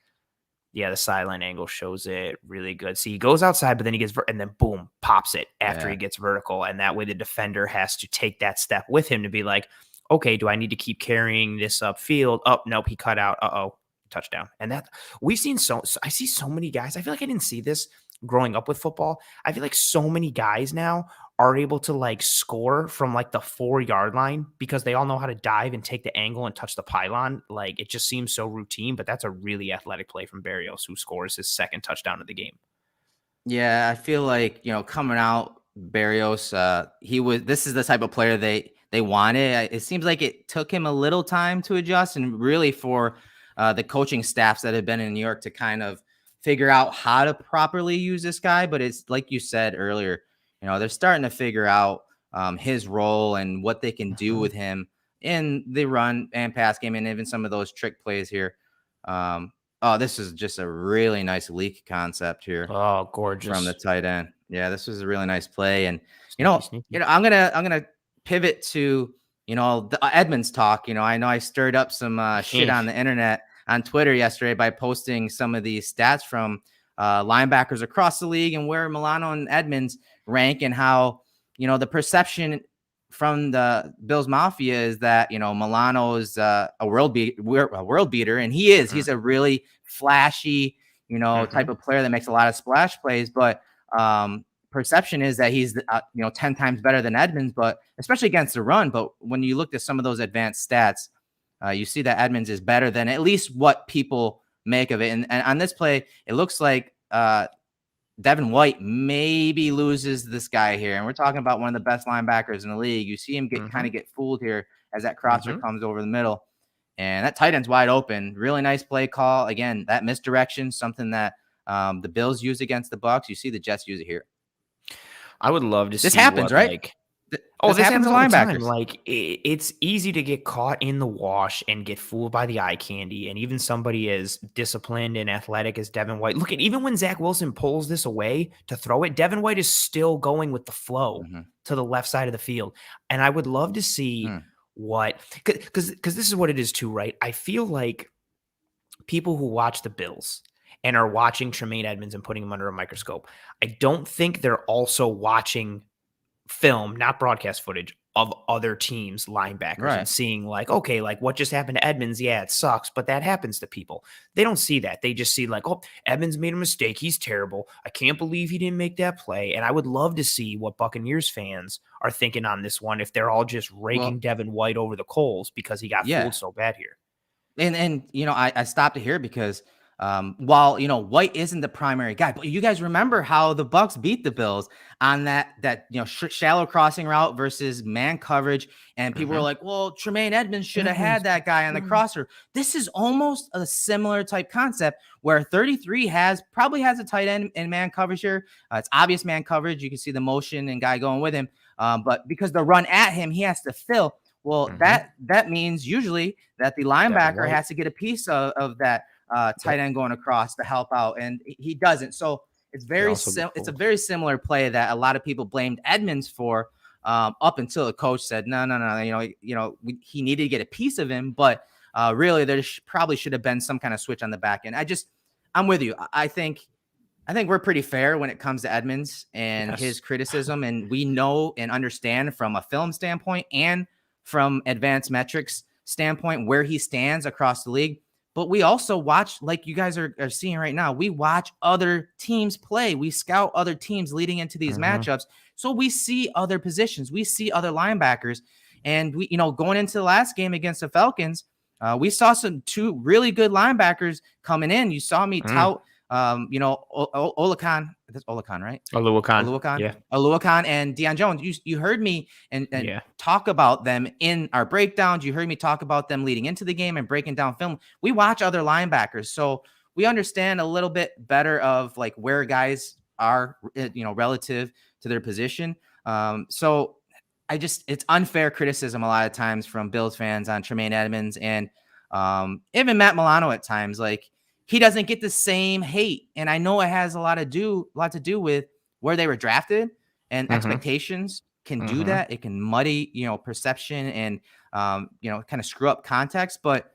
the sideline angle shows it really good. See, he goes outside, but then he gets and then boom, pops it after he gets vertical. And that way the defender has to take that step with him to be like, okay, do I need to keep carrying this upfield? Oh, nope, he cut out. Touchdown. And that I see so many guys. I feel like I didn't see this growing up with football. I feel like so many guys now are able to like score from like the 4-yard line because they all know how to dive and take the angle and touch the pylon. Like it just seems so routine, but that's a really athletic play from Barrios, who scores his second touchdown of the game. Yeah, I feel like, coming out Barrios, this is the type of player they wanted. It seems like it took him a little time to adjust, and really for the coaching staffs that have been in New York to kind of figure out how to properly use this guy. But it's like you said earlier, they're starting to figure out his role and what they can do with him in the run and pass game, and even some of those trick plays here. This is just a really nice leak concept here. Oh, gorgeous from the tight end. Yeah, this was a really nice play. And I'm gonna pivot to the Edmonds talk. I know I stirred up some shit on the internet on Twitter yesterday by posting some of these stats from linebackers across the league and where Milano and Edmonds rank, and how the perception from the Bills Mafia is that, Milano's a world beater, and he's a really flashy, type of player that makes a lot of splash plays. But perception is that he's 10 times better than Edmonds, but especially against the run. But when you look at some of those advanced stats, you see that Edmonds is better than at least what people make of it. And on this play, it looks like Devin White maybe loses this guy here. And we're talking about one of the best linebackers in the league. You see him kind of get fooled here as that crosser comes over the middle. And that tight end's wide open. Really nice play call. Again, that misdirection, something that the Bills use against the Bucs. You see the Jets use it here. I would love to see this happens, right? This happens all the time. Like, it's easy to get caught in the wash and get fooled by the eye candy. And even somebody as disciplined and athletic as Devin White. Look at, even when Zach Wilson pulls this away to throw it, Devin White is still going with the flow to the left side of the field. And I would love to see because this is what it is too, right? I feel like people who watch the Bills and are watching Tremaine Edmonds and putting him under a microscope, I don't think they're also watching film, not broadcast footage, of other teams' linebackers and seeing like, okay, like what just happened to Edmonds? Yeah, it sucks, but that happens to people. They don't see that. They just see like, oh, Edmonds made a mistake. He's terrible. I can't believe he didn't make that play. And I would love to see what Buccaneers fans are thinking on this one, if they're all just raking Devin White over the coals because he got fooled so bad here. And I stopped to hear because while White isn't the primary guy, but you guys remember how the Bucs beat the Bills on that shallow crossing route versus man coverage, and people were like, well, Tremaine Edmonds should have had that guy on the crosser. This is almost a similar type concept where 33 probably has a tight end in man coverage here. It's obvious man coverage. You can see the motion and guy going with him, but because the run at him, he has to fill. Well, that means usually that the linebacker has to get a piece of that tight end going across to help out, and he doesn't. So it's it's a very similar play that a lot of people blamed Edmonds for up until the coach said no, he needed to get a piece of him, but really there probably should have been some kind of switch on the back end. I'm with you. I think we're pretty fair when it comes to Edmonds and his criticism, and we know and understand from a film standpoint and from advanced metrics standpoint where he stands across the league. But we also watch, like you guys are seeing right now, we watch other teams play. We scout other teams leading into these matchups. So we see other positions. We see other linebackers. And we, going into the last game against the Falcons, we saw two really good linebackers coming in. You saw me tout, Olakan. That's Olakan, right? Oluwakan. Yeah. Oluwakan and Deion Jones. You heard me and talk about them in our breakdowns. You heard me talk about them leading into the game and breaking down film. We watch other linebackers, so we understand a little bit better of like where guys are, relative to their position. So it's unfair criticism a lot of times from Bills fans on Tremaine Edmonds and even Matt Milano at times. Like, he doesn't get the same hate. And I know it has a lot to do with where they were drafted, and expectations can do that. It can muddy, perception and, kind of screw up context. But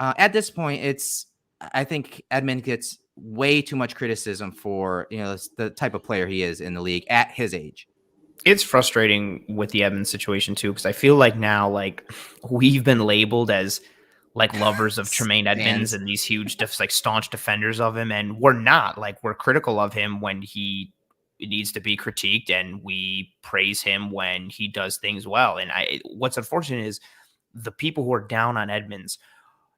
at this point, I think Edmonds gets way too much criticism for, the type of player he is in the league at his age. It's frustrating with the Edmonds situation too, because I feel like now, like, we've been labeled as like lovers of Tremaine Edmonds and these huge, staunch defenders of him. And we're not. Like, we're critical of him when he needs to be critiqued, and we praise him when he does things well. And what's unfortunate is the people who are down on Edmonds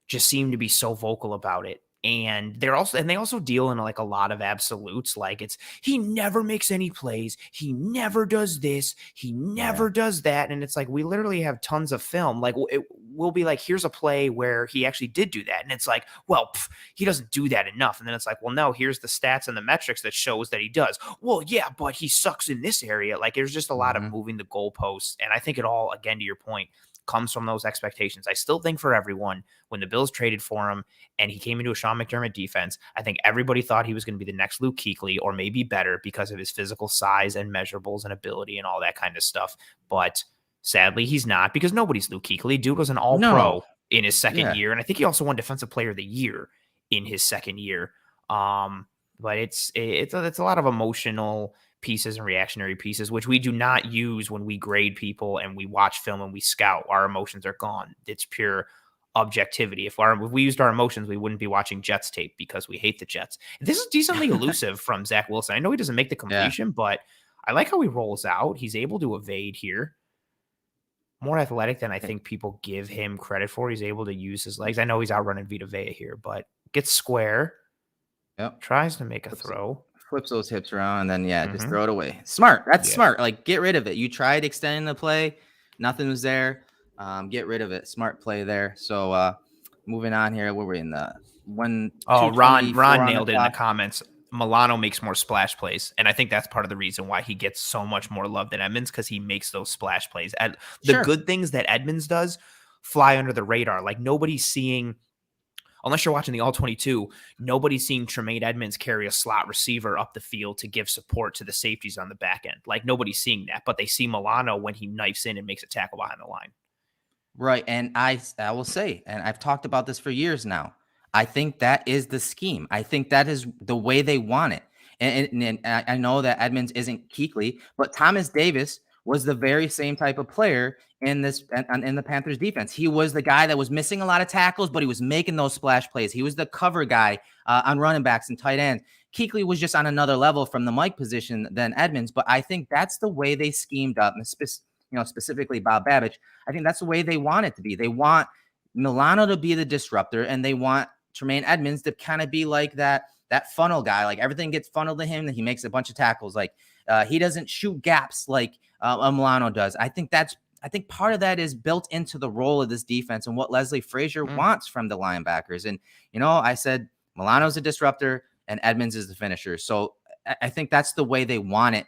just seem to be so vocal about it. And they also deal in like a lot of absolutes. Like, he never makes any plays. He never does this. He never does that. And it's like, we literally have tons of film. Like, we'll be like, here's a play where he actually did do that. And it's like, well, he doesn't do that enough. And then it's like, well, no, here's the stats and the metrics that shows that he does. Well, yeah, but he sucks in this area. Like, there's just a lot of moving the goalposts. And I think it all, again, to your point, comes from those expectations. I still think for everyone, when the Bills traded for him and he came into a Sean McDermott defense, I think everybody thought he was going to be the next Luke Kuechly, or maybe better, because of his physical size and measurables and ability and all that kind of stuff. But sadly, he's not, because nobody's Luke Kuechly. Dude was an all-pro in his second year. And I think he also won Defensive Player of the Year in his second year. But it's a lot of emotional pieces and reactionary pieces, which we do not use when we grade people and we watch film and we scout. Our emotions are gone. It's pure objectivity. If we used our emotions, we wouldn't be watching Jets tape because we hate the Jets. This is decently elusive from Zach Wilson. I know he doesn't make the Yeah. completion, but I like how he rolls out. He's able to evade here. More athletic than I think people give him credit for. He's able to use his legs. I know he's outrunning Vita Vea here, but gets square. Yep. Tries to make a throw. Flips those hips around, and then just throw it away. Smart. That's smart. Like, get rid of it. You tried extending the play, nothing was there. Get rid of it. Smart play there. So moving on here, where we're in the one. Oh, Ron nailed it in the comments. Milano makes more splash plays, and I think that's part of the reason why he gets so much more love than Edmonds, because he makes those splash plays. The good things that Edmonds does fly under the radar. Like, nobody's seeing. Unless you're watching the All-22, nobody's seeing Tremaine Edmonds carry a slot receiver up the field to give support to the safeties on the back end. Like, nobody's seeing that, but they see Milano when he knifes in and makes a tackle behind the line. Right, and I will say, and I've talked about this for years now, I think that is the scheme. I think that is the way they want it. And I know that Edmonds isn't Kuechly, but Thomas Davis was the very same type of player in the Panthers defense. He was the guy that was missing a lot of tackles, but he was making those splash plays. He was the cover guy on running backs and tight ends. Kuechly was just on another level from the Mike position than Edmonds, but I think that's the way they schemed up, specifically Bob Babich. I think that's the way they want it to be. They want Milano to be the disruptor, and they want Tremaine Edmonds to kind of be like that funnel guy. Like, everything gets funneled to him, and he makes a bunch of tackles. Like, he doesn't shoot gaps like Milano does. I think part of that is built into the role of this defense and what Leslie Frazier wants from the linebackers. And, I said Milano's a disruptor and Edmonds is the finisher. So I think that's the way they want it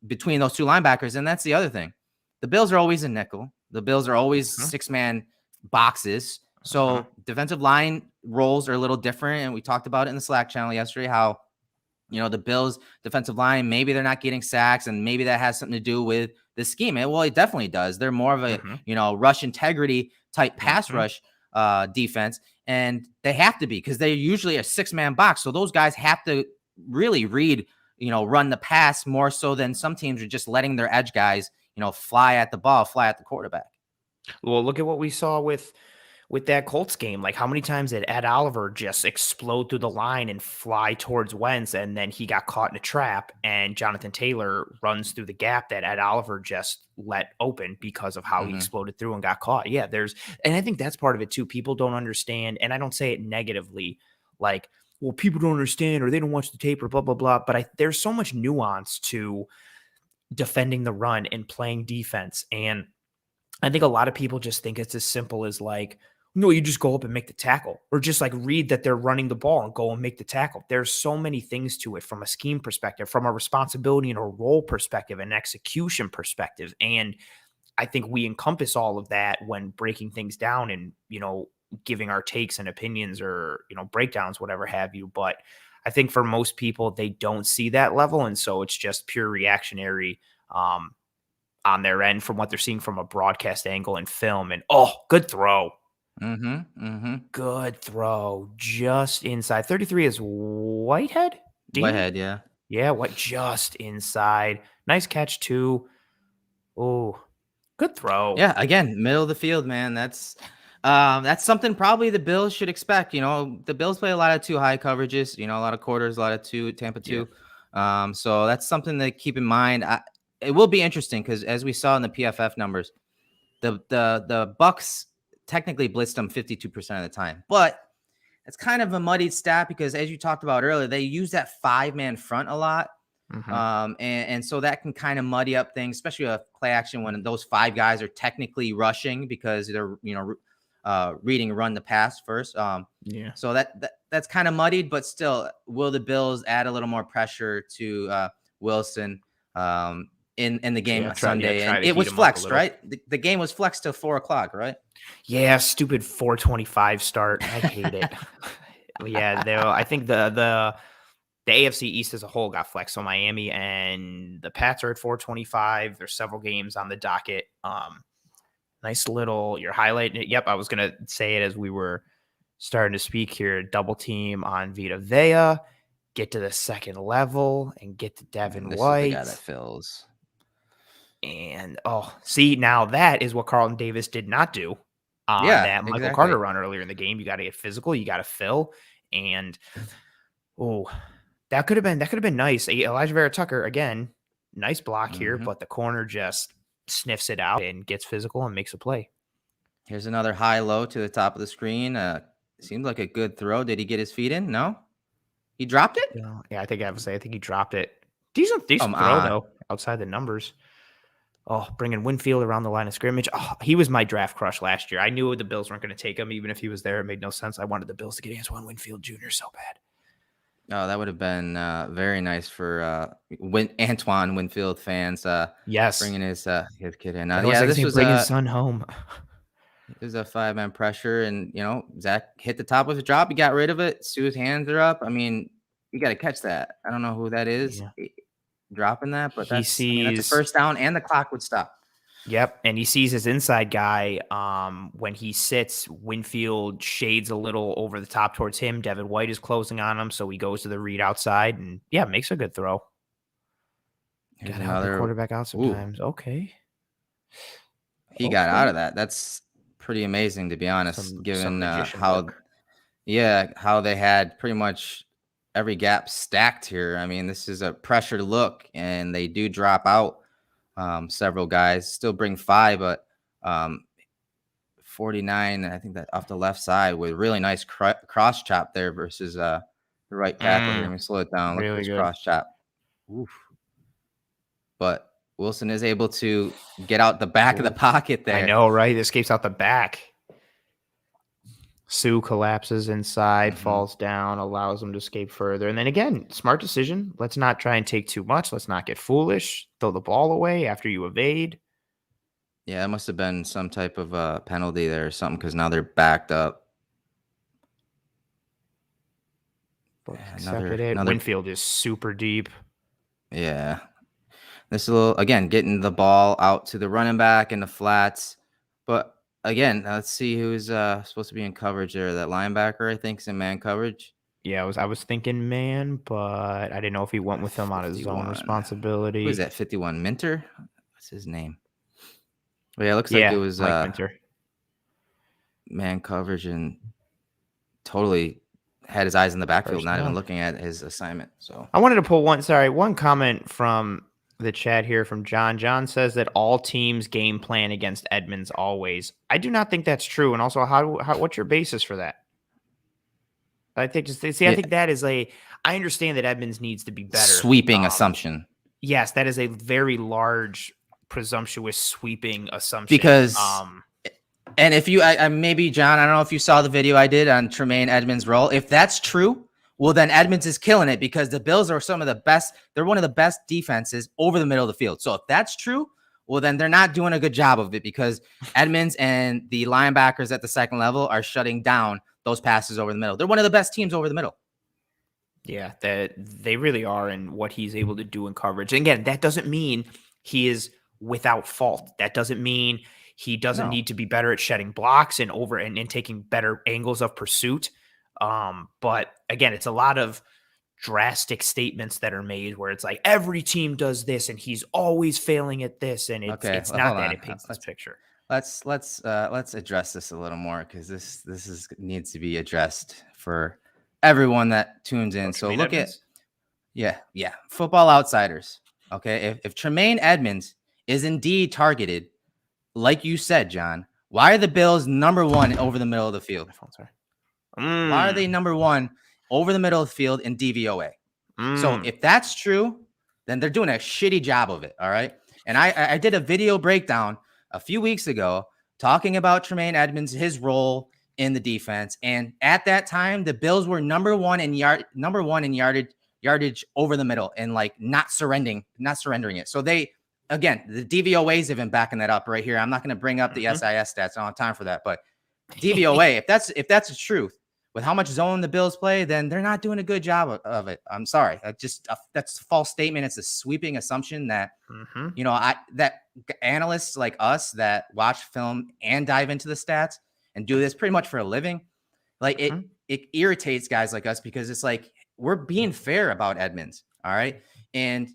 between those two linebackers. And that's the other thing. The Bills are always a nickel. The Bills are always 6-man boxes. So defensive line roles are a little different. And we talked about it in the Slack channel yesterday, how, the Bills defensive line, maybe they're not getting sacks, and maybe that has something to do with the scheme. Well, it definitely does. They're more of a, rush integrity type pass rush defense. And they have to be, because they're usually a 6-man box. So those guys have to really read, run the pass more so than some teams are just letting their edge guys, fly at the ball, fly at the quarterback. Well, look at what we saw with that Colts game. Like, how many times did Ed Oliver just explode through the line and fly towards Wentz, and then he got caught in a trap, and Jonathan Taylor runs through the gap that Ed Oliver just let open because of how he exploded through and got caught. Yeah, and I think that's part of it too. People don't understand, and I don't say it negatively, like, well, people don't understand or they don't watch the tape or blah, blah, blah. But there's so much nuance to defending the run and playing defense. And I think a lot of people just think it's as simple as like, no, you just go up and make the tackle, or just like read that they're running the ball and go and make the tackle. There's so many things to it from a scheme perspective, from a responsibility and a role perspective, and execution perspective. And I think we encompass all of that when breaking things down and, giving our takes and opinions or, breakdowns, whatever have you. But I think for most people, they don't see that level. And so it's just pure reactionary on their end from what they're seeing from a broadcast angle and film. And, good throw. Good throw. Just inside. 33 is Whitehead? Whitehead, yeah. Yeah, just inside. Nice catch, too. Oh, good throw. Yeah, again, middle of the field, man. That's something probably the Bills should expect. The Bills play a lot of 2 high coverages, a lot of quarters, a lot of 2, Tampa 2. Yeah. So that's something to keep in mind. It will be interesting because, as we saw in the PFF numbers, the Bucs technically blitzed them 52% of the time, but it's kind of a muddied stat because, as you talked about earlier, they use that 5-man front a lot. And so that can kind of muddy up things, especially a play action when those 5 guys are technically rushing because they're, reading run the pass first. So that's kind of muddied, but still, will the Bills add a little more pressure to Wilson in the game on Sunday? And it was flexed, right? The game was flexed to 4:00, right? Yeah, stupid 4:25 start. I hate it. Yeah, I think the AFC East as a whole got flexed. So Miami and the Pats are at 4:25. There's several games on the docket. Nice little, you're highlighting it. Yep, I was gonna say it as we were starting to speak here. Double team on Vita Vea. get to the second level and get to Devin This is the guy White. that fills. And see, now that is what Carlton Davis did not do on Yeah, that Michael exactly. Carter run earlier in the game. You got to get physical, you got to fill, and that could have been nice. Elijah Vera-Tucker again, nice block here, but the corner just sniffs it out and gets physical and makes a play. Here's another high-low to the top of the screen. Seemed like a good throw. Did he get his feet in? No, he dropped it. Yeah, I think I have to say, I think he dropped it. Decent throw though, outside the numbers. Bringing Winfield around the line of scrimmage. He was my draft crush last year. I knew the Bills weren't going to take him, even if he was there. It made no sense. I wanted the Bills to get Antoine Winfield Jr. so bad. Oh, that would have been very nice for Antoine Winfield fans. Yes, bringing his kid in. This was bringing his son home. It was a 5-man pressure, and Zach hit the top with a drop. He got rid of it. Sue's hands are up. I mean, you got to catch that. I don't know who that is dropping that, but that's a first down, and the clock would stop. Yep, and he sees his inside guy. When he sits, Winfield shades a little over the top towards him. Devin White is closing on him, so he goes to the read outside, and makes a good throw. Got to help the quarterback out sometimes. Ooh. Okay, he got out of that. That's pretty amazing, to be honest, given how they had pretty much every gap stacked here. I mean, this is a pressured look, and they do drop out several guys. Still bring 5, but 49, I think that off the left side with really nice cross chop there versus the right tackle here. Let me slow it down. Look at this cross chop. Oof. But Wilson is able to get out the back of the pocket there. I know, right? Escapes out the back. Sue collapses inside, falls down, allows him to escape further. And then again, smart decision. Let's not try and take too much. Let's not get foolish. Throw the ball away after you evade. Yeah, it must have been some type of penalty there or something, because now they're backed up. Winfield is super deep. Yeah. This little, again, getting the ball out to the running back in the flats. But again, let's see who's supposed to be in coverage there. That linebacker, I think, is in man coverage. Yeah, I was thinking man, but I didn't know if he went with him on his own responsibility. Who is that? 51 Minter? What's his name? Well, yeah, it looks like it was man coverage, and totally had his eyes in the backfield, not even looking at his assignment. So I wanted to pull one comment from the chat here from John. John says that all teams game plan against Edmonds always. I do not think that's true. And also, what's your basis for that? I think I think that is I understand that Edmonds needs to be better. Sweeping assumption. Yes, that is a very large, presumptuous sweeping assumption. Because and if you maybe John, I don't know if you saw the video I did on Tremaine Edmonds' role. If that's true, well, then Edmonds is killing it, because the Bills are some of the best. They're one of the best defenses over the middle of the field. So if that's true, well, then they're not doing a good job of it, because Edmonds and the linebackers at the second level are shutting down those passes over the middle. They're one of the best teams over the middle. Yeah, they really are, and what he's able to do in coverage. And again, that doesn't mean he is without fault. That doesn't mean he doesn't need to be better at shedding blocks and taking better angles of pursuit. But again, it's a lot of drastic statements that are made where it's like every team does this and he's always failing at this, and it's not that it paints this picture. Let's address this a little more, because this needs to be addressed for everyone that tunes in. So look at Football Outsiders. Okay, if Tremaine Edmonds is indeed targeted, like you said, John, why are the Bills number 1 over the middle of the field? Why are they number 1 over the middle of the field in DVOA? So if that's true, then they're doing a shitty job of it. All right. And I did a video breakdown a few weeks ago talking about Tremaine Edmonds, his role in the defense. And at that time, the Bills were number one in yardage over the middle, and like not surrendering it. So the DVOAs have been backing that up right here. I'm not going to bring up the SIS stats. I don't have time for that. But DVOA, if that's the truth, with how much zone the Bills play, then they're not doing a good job of it. I'm sorry. That's a false statement. It's a sweeping assumption that, that analysts like us that watch film and dive into the stats and do this pretty much for a living, like it irritates guys like us, because it's like, we're being fair about Edmonds. All right. And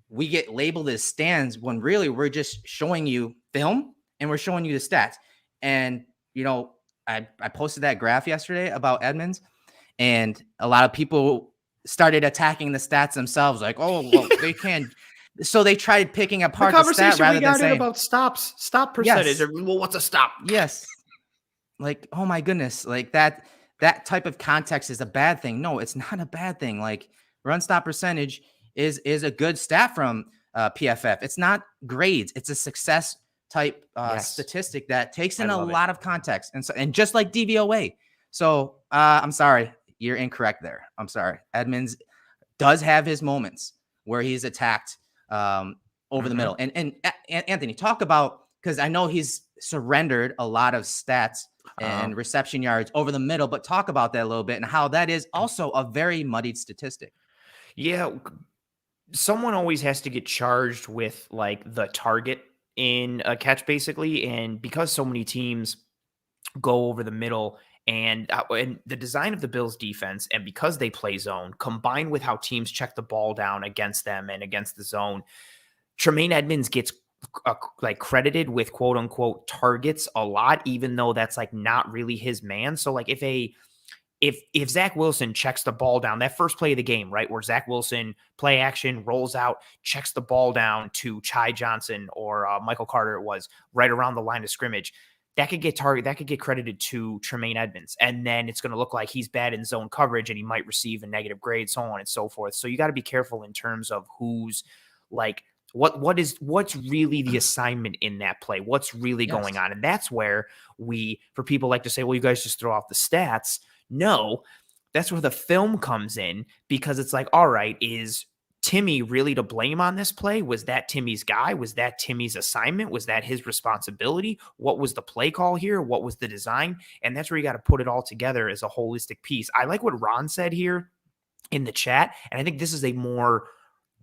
we get labeled as stands when really we're just showing you film and we're showing you the stats. And, I posted that graph yesterday about Edmonds, and a lot of people started attacking the stats themselves. Like, oh, well, they can. So they tried picking apart the stat rather than saying about stop percentage. Yes. Well, what's a stop? Yes. Like, oh my goodness. Like that type of context is a bad thing. No, it's not a bad thing. Like, run stop percentage is a good stat from PFF. It's not grades. It's a success type statistic that takes in a lot of context. And just like DVOA. So I'm sorry, you're incorrect there. I'm sorry. Edmonds does have his moments where he's attacked over the middle. And Anthony, talk about, because I know he's surrendered a lot of stats and reception yards over the middle, but talk about that a little bit and how that is also a very muddied statistic. Yeah. Someone always has to get charged with like the target in a catch, basically. And because so many teams go over the middle and the design of the Bills defense, and because they play zone combined with how teams check the ball down against them and against the zone, Tremaine Edmonds gets like credited with quote unquote targets a lot, even though that's like not really his man. So like if Zach Wilson checks the ball down, that first play of the game, right, where Zach Wilson play action rolls out, checks the ball down to Chai Johnson or Michael Carter, it was right around the line of scrimmage, that could get credited to Tremaine Edmonds. And then it's going to look like he's bad in zone coverage and he might receive a negative grade, so on and so forth. So you got to be careful in terms of who's like, what's really the assignment in that play? What's really going on? And that's where for people like to say, well, you guys just throw off the stats. No, that's where the film comes in, because it's like, all right, is Timmy really to blame on this play? Was that Timmy's guy? Was that Timmy's assignment? Was that his responsibility? What was the play call here? What was the design? And that's where you got to put it all together as a holistic piece. I like what Ron said here in the chat, and I think this is a more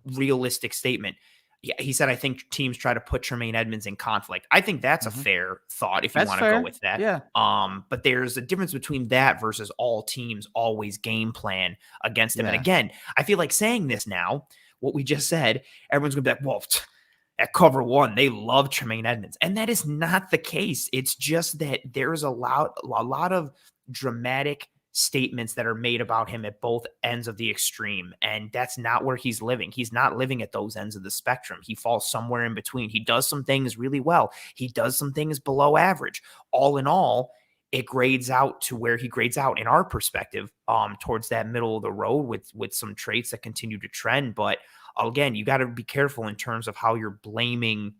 realistic statement. Yeah, he said, I think teams try to put Tremaine Edmonds in conflict. I think that's a fair thought if you want to go with that. Yeah. But there's a difference between that versus all teams always game plan against him. Yeah. And again, I feel like saying this now, what we just said, everyone's going to be like, well, at cover one, they love Tremaine Edmonds. And that is not the case. It's just that there's a lot of dramatic statements that are made about him at both ends of the extreme, and that's not where he's living. He's not living at those ends of the spectrum. He falls somewhere in between. He does some things really well. He does some things below average. All in all, it grades out to where he grades out in our perspective, towards that middle of the road with some traits that continue to trend. But again, you got to be careful in terms of how you're blaming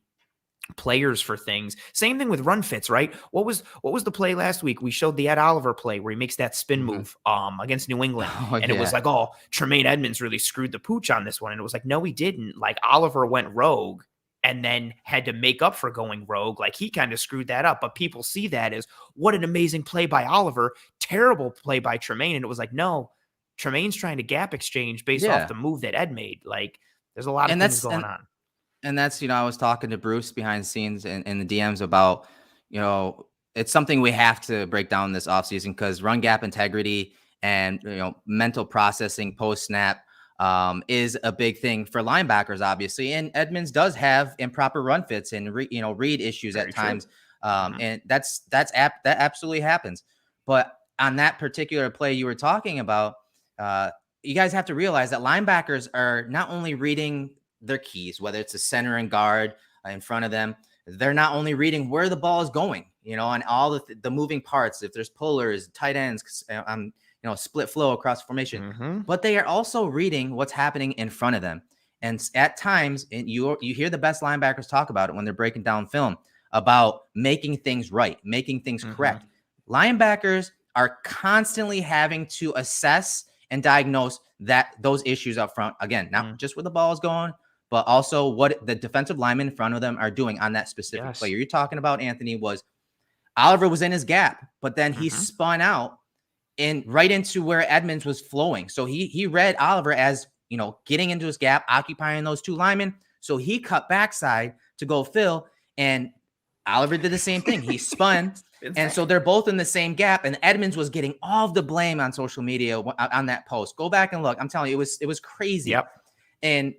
players for things. Same thing with run fits, right? What was the play last week? We showed the Ed Oliver play where he makes that spin move against New England. It was like, oh, Tremaine Edmonds really screwed the pooch on this one. And it was like, no, he didn't. Like, Oliver went rogue and then had to make up for going rogue. Like, he kind of screwed that up. But people see that as, what an amazing play by Oliver, terrible play by Tremaine. And it was like, no, Tremaine's trying to gap exchange based off the move that Ed made. Like, there's a lot of things going on. And that's, I was talking to Bruce behind the scenes in the DMs about, it's something we have to break down this offseason, because run gap integrity and, mental processing post snap is a big thing for linebackers, obviously. And Edmonds does have improper run fits and, read issues at times. And that absolutely happens. But on that particular play you were talking about, you guys have to realize that linebackers are not only reading their keys, whether it's a center and guard in front of them, they're not only reading where the ball is going, and all the moving parts, if there's pullers, tight ends, split flow across formation, but they are also reading what's happening in front of them. And at times, you hear the best linebackers talk about it when they're breaking down film about making things right, making things correct. Linebackers are constantly having to assess and diagnose those issues up front. Again, not just where the ball is going, but also what the defensive linemen in front of them are doing on that specific play. You're talking about, Anthony, was Oliver was in his gap, but then he spun out and right into where Edmonds was flowing. So he read Oliver as, getting into his gap, occupying those two linemen. So he cut backside to go fill. And Oliver did the same thing. He spun. It's And so bad. they're both in the same gap. And Edmonds was getting all of the blame on social media on that post. Go back and look. I'm telling you, it was crazy. Yep. And,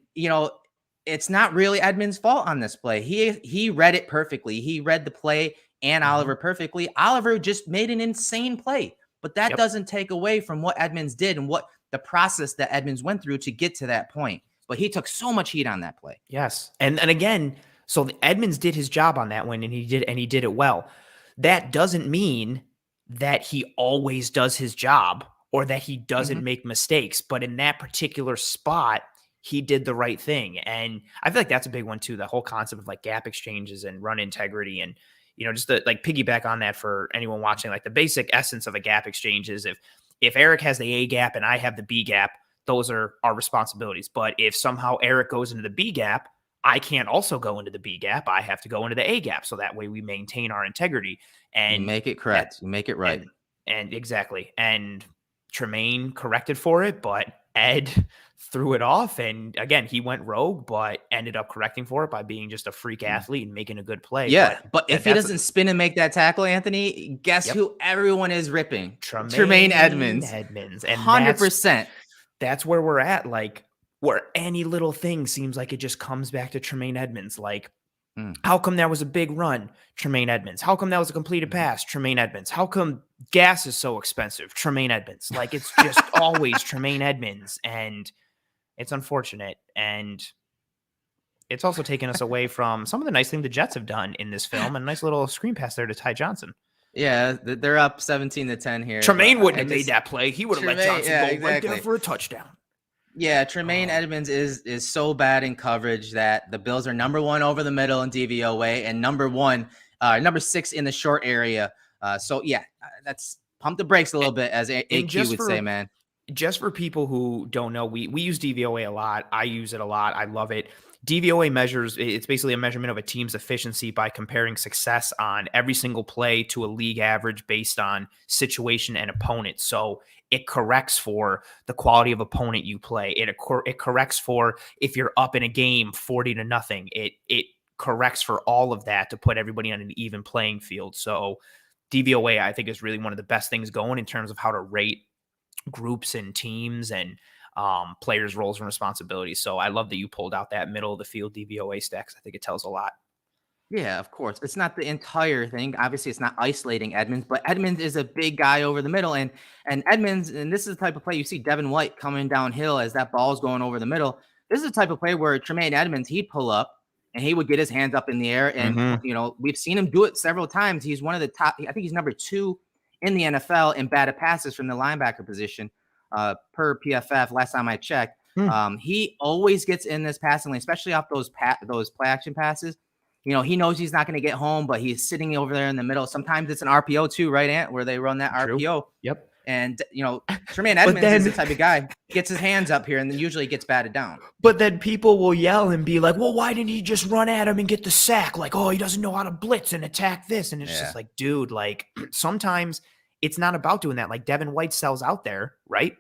it's not really Edmonds' fault on this play. He read it perfectly. He read the play and Oliver perfectly. Oliver just made an insane play. But that doesn't take away from what Edmonds did and what the process that Edmonds went through to get to that point. But he took so much heat on that play. Yes. And again, so Edmonds did his job on that one, and he did it well. That doesn't mean that he always does his job or that he doesn't make mistakes. But in that particular spot, he did the right thing. And I feel like that's a big one too, the whole concept of like gap exchanges and run integrity. And, just to like piggyback on that for anyone watching, like the basic essence of a gap exchange is if Erik has the A gap and I have the B gap, those are our responsibilities. But if somehow Erik goes into the B gap, I can't also go into the B gap. I have to go into the A gap. So that way we maintain our integrity. And you make it correct. You make it right. And exactly. And Tremaine corrected for it, but Ed threw it off. And again, he went rogue, but ended up correcting for it by being just a freak athlete and making a good play. Yeah. But if he doesn't spin and make that tackle, Anthony, guess who everyone is ripping? Tremaine Edmonds. And 100%. That's where we're at. Like, where any little thing seems like it just comes back to Tremaine Edmonds. Like, how come that was a big run? Tremaine Edmonds. How come that was a completed pass? Tremaine Edmonds. How come gas is so expensive? Tremaine Edmonds. Like, it's just always Tremaine Edmonds. And it's unfortunate. And it's also taken us away from some of the nice things the Jets have done in this film. And a nice little screen pass there to Ty Johnson. Yeah, they're up 17-10 here. Tremaine wouldn't have made that play. He would have let Johnson go right there for a touchdown. Yeah, Tremaine Edmonds is so bad in coverage that the Bills are number 1 over the middle in DVOA and number 6 in the short area. So yeah, that's pump the brakes a little bit, as AQ would say, man. Just for people who don't know, we use DVOA a lot. I use it a lot. I love it. DVOA measures, it's basically a measurement of a team's efficiency by comparing success on every single play to a league average based on situation and opponent. So it corrects for the quality of opponent you play. It corrects for if you're up in a game 40-0. It corrects for all of that to put everybody on an even playing field. So DVOA, I think, is really one of the best things going in terms of how to rate groups and teams and players' roles and responsibilities. So I love that you pulled out that middle of the field DVOA stacks. I think it tells a lot. Yeah, of course. It's not the entire thing. Obviously, it's not isolating Edmonds, but Edmonds is a big guy over the middle. And Edmonds, and this is the type of play you see Devin White coming downhill as that ball's going over the middle. This is the type of play where Tremaine Edmonds, he'd pull up and he would get his hands up in the air. And, we've seen him do it several times. He's one of the top, I think he's number 2 in the NFL in batted passes from the linebacker position per PFF last time I checked. He always gets in this passing lane, especially off those play action passes. He knows he's not going to get home, but he's sitting over there in the middle. Sometimes it's an RPO too, right, Ant, where they run that RPO. Yep. And, Tremaine Edmonds is the type of guy, gets his hands up here and then usually gets batted down. But then people will yell and be like, well, why didn't he just run at him and get the sack? Like, oh, he doesn't know how to blitz and attack this. And it's just like, dude, like sometimes it's not about doing that. Like Devin White sells out there, right?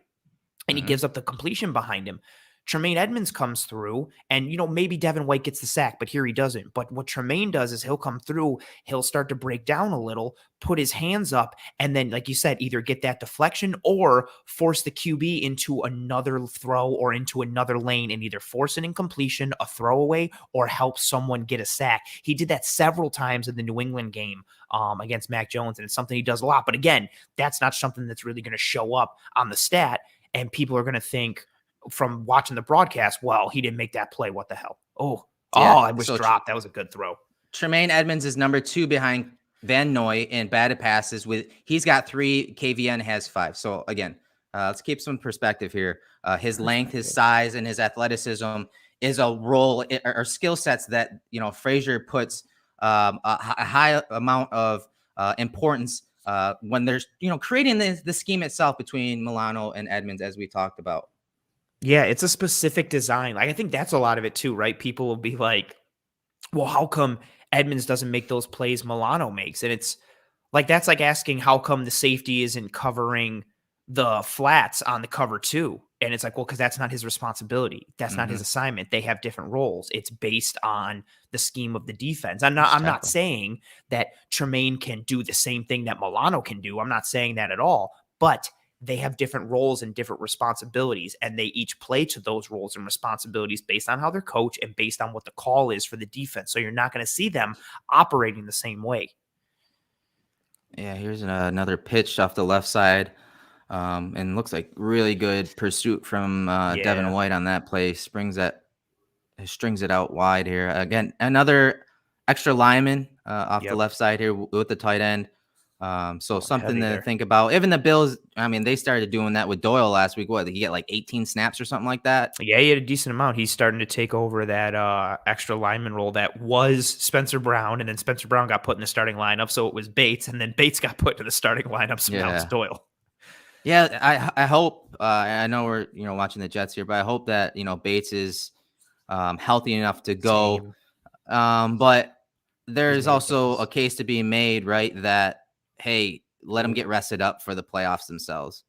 And he gives up the completion behind him. Tremaine Edmonds comes through and, maybe Devin White gets the sack, but here he doesn't. But what Tremaine does is he'll come through, he'll start to break down a little, put his hands up, and then, like you said, either get that deflection or force the QB into another throw or into another lane and either force an incompletion, a throwaway, or help someone get a sack. He did that several times in the New England game against Mac Jones, and it's something he does a lot. But again, that's not something that's really going to show up on the stat, and people are going to think, from watching the broadcast, well, he didn't make that play. What the hell? I was dropped. That was a good throw. Tremaine Edmonds is number 2 behind Van Noy in batted passes. He's got 3, KVN has 5. So again, let's keep some perspective here. His length, his size, and his athleticism is a role or skill sets that Frazier puts a high amount of importance when there's creating the scheme itself between Milano and Edmonds, as we talked about. Yeah, it's a specific design. Like, I think that's a lot of it too, right? People will be like, well, how come Edmonds doesn't make those plays Milano makes? And it's like, that's like asking how come the safety isn't covering the flats on the cover 2. And it's like, well, because that's not his responsibility. That's not his assignment. They have different roles. It's based on the scheme of the defense. I'm not saying that Tremaine can do the same thing that Milano can do. I'm not saying that at all. But they have different roles and different responsibilities, and they each play to those roles and responsibilities based on how they're coached and based on what the call is for the defense. So you're not going to see them operating the same way. Yeah, here's another pitch off the left side. And looks like really good pursuit from Devin White on that play. Strings it out wide here. Again, another extra lineman off the left side here with the tight end. So something to think about. Even the Bills, I mean, they started doing that with Doyle last week. What, did he get like 18 snaps or something like that? Yeah, he had a decent amount. He's starting to take over that extra lineman role that was Spencer Brown, and then Spencer Brown got put in the starting lineup, so it was Bates, and then Bates got put in the starting lineup, so now it's Doyle. Yeah, I hope. I know we're watching the Jets here, but I hope that Bates is healthy enough to go. But there's also a case to be made, right? That hey, let them get rested up for the playoffs themselves.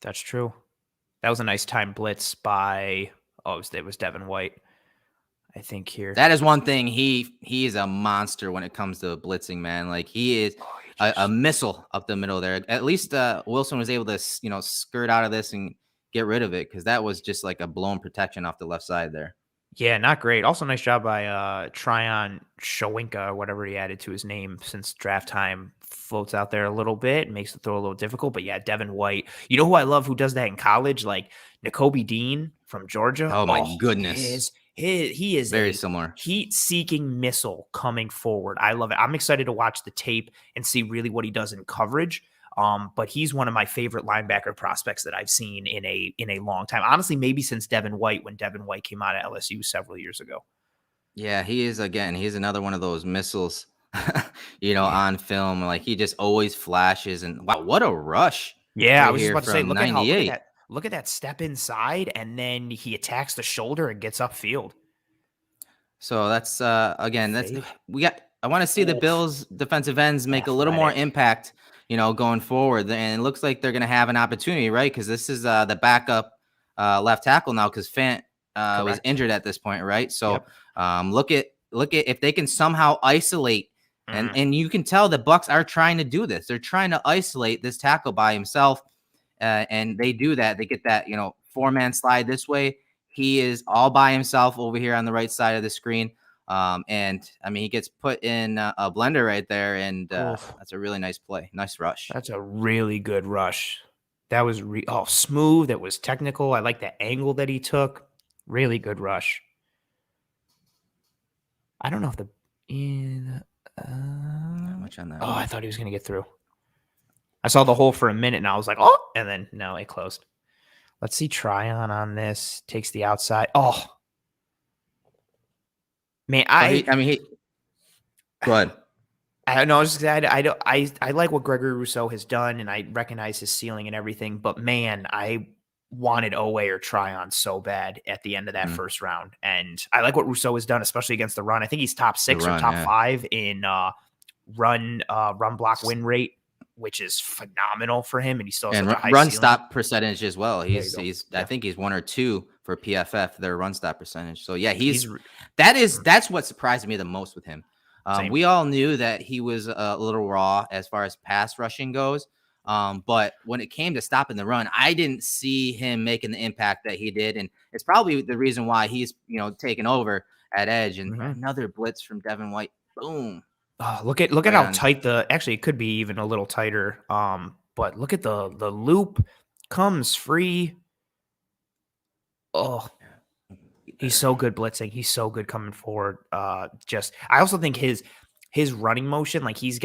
That's true. That was a nice time blitz by it was Devin White, I think here. That is one thing. He is a monster when it comes to blitzing, man. Like he is a missile up the middle there. At least Wilson was able to skirt out of this and get rid of it, because that was just like a blown protection off the left side there. Yeah, not great. Also, nice job by Tryon Shawinka, or whatever he added to his name since draft time. Floats out there a little bit, makes the throw a little difficult. But yeah, Devin White. You know who I love who does that in college? Like Nakobe Dean from Georgia. Oh my goodness. He is very similar. Heat-seeking missile coming forward. I love it. I'm excited to watch the tape and see really what he does in coverage. But he's one of my favorite linebacker prospects that I've seen in a long time. Honestly, maybe since Devin White, when Devin White came out of LSU several years ago. Yeah, he is. Again, he's another one of those missiles, on film. Like he just always flashes. And wow, what a rush! Yeah, I was just about to say, look at that step inside, and then he attacks the shoulder and gets upfield. So that's again, I want to see the Bills defensive ends make a little more impact, going forward. And it looks like they're going to have an opportunity, right? Because this is the backup left tackle now, because Fant was injured at this point, right? So look at if they can somehow isolate, and you can tell the Bucs are trying to do this. They're trying to isolate this tackle by himself, and they do that. They get that 4-man slide this way. He is all by himself over here on the right side of the screen. And I mean, he gets put in a blender right there, and that's a really nice play. Nice rush. That's a really good rush. That was smooth. That was technical. I like the angle that he took. Really good rush. I don't know if not much on that. Oh, I thought he was going to get through. I saw the hole for a minute, and I was like, and then no, it closed. Let's see Tryon on this. Takes the outside. Oh, man, go ahead. I know. I like what Gregory Rousseau has done, and I recognize his ceiling and everything. But man, I wanted Owe or Tryon so bad at the end of that first round, and I like what Rousseau has done, especially against the run. I think he's top 6 or top 5 in run block win rate, which is phenomenal for him, and he still has such a high run ceiling. Stop percentage as well. He's I think he's 1 or 2 for PFF, their run stop percentage. So yeah, that's what surprised me the most with him. We all knew that he was a little raw as far as pass rushing goes. But when it came to stopping the run, I didn't see him making the impact that he did. And it's probably the reason why he's, taken over at edge. And another blitz from Devin White. Boom. Oh, look at how tight actually it could be even a little tighter. But look at the loop comes free. Oh, he's so good blitzing. He's so good coming forward. I also think his running motion, like he's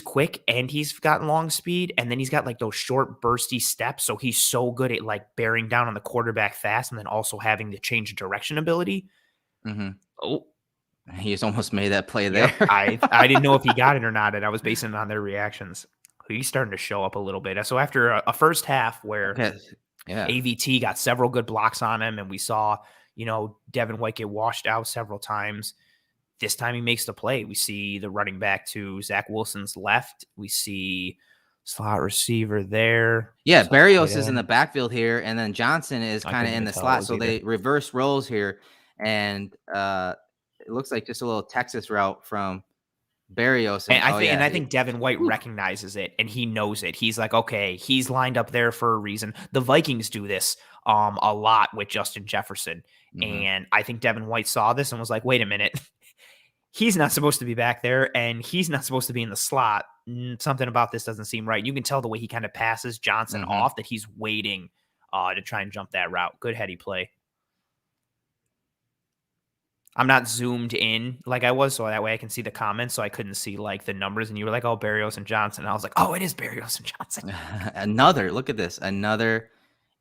quick and he's got long speed, and then he's got like those short bursty steps. So he's so good at like bearing down on the quarterback fast, and then also having the change of direction ability. Oh, he's almost made that play there. I didn't know if he got it or not, and I was basing it on their reactions. He's starting to show up a little bit. So after a first half where AVT got several good blocks on him, and we saw, Devin White get washed out several times. This time he makes the play. We see the running back to Zach Wilson's left. We see Slot receiver there. Yeah, Slot tight Berrios is in the end. backfield here, and then Johnson is I kind of couldn't in even the tell it slot. was So either. they reverse roles here, and it looks like just a little Texas route from Berrios. And And I oh think, yeah, Devin White whew. recognizes it, and he knows it. He's like, okay, he's lined up there for a reason. The Vikings do this a lot with Justin Jefferson, Mhm. and I think Devin White saw this and was like, wait a minute, he's not supposed to be back there, and he's not supposed to be in the slot. Something about this doesn't seem right. You can tell the way he kind of passes Johnson Mhm. off that he's waiting to try and jump that route. Good heady play. I'm not zoomed in like I was, so that way I can see the comments, so I couldn't see like the numbers. And you were like, "Oh, Berrios and Johnson." And I was like, "Oh, it is Berrios and Johnson." Another look at this, another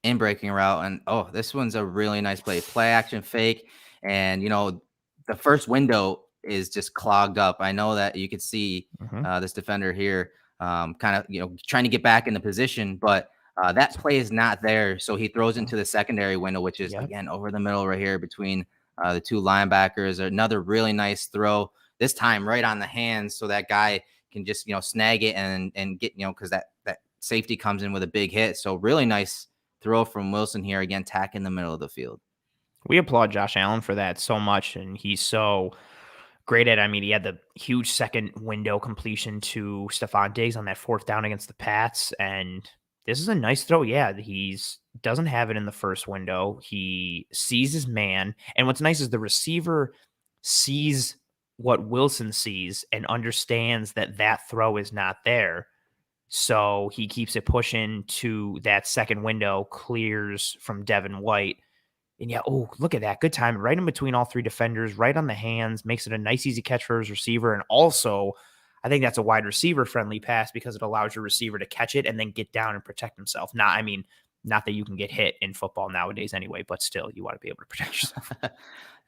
in breaking route, and oh, this one's a really nice play. Play action fake, and the first window is just clogged up. I know that you could see Mm-hmm. this defender here, kind of trying to get back into position, but that play is not there. So he throws into the secondary window, which is Yep. again over the middle right here between the two linebackers. Another really nice throw. This time right on the hands, so that guy can just snag it and get because that safety comes in with a big hit. So really nice throw from Wilson here again, tacking the middle of the field. We applaud Josh Allen for that so much, and he's so great at. I mean, he had the huge second window completion to Stephon Diggs on that fourth down against the Pats, and this is a nice throw. Yeah, he's doesn't have it in the first window. He sees his man, and what's nice is the receiver sees what Wilson sees and understands that that throw is not there. So he keeps it pushing to that second window, clears from Devin White. And yeah, oh, look at that. Good time. Right in between all three defenders, right on the hands, makes it a nice, easy catch for his receiver. And also, I think that's a wide receiver friendly pass because it allows your receiver to catch it and then get down and protect himself. Not that you can get hit in football nowadays anyway, but still, you want to be able to protect yourself.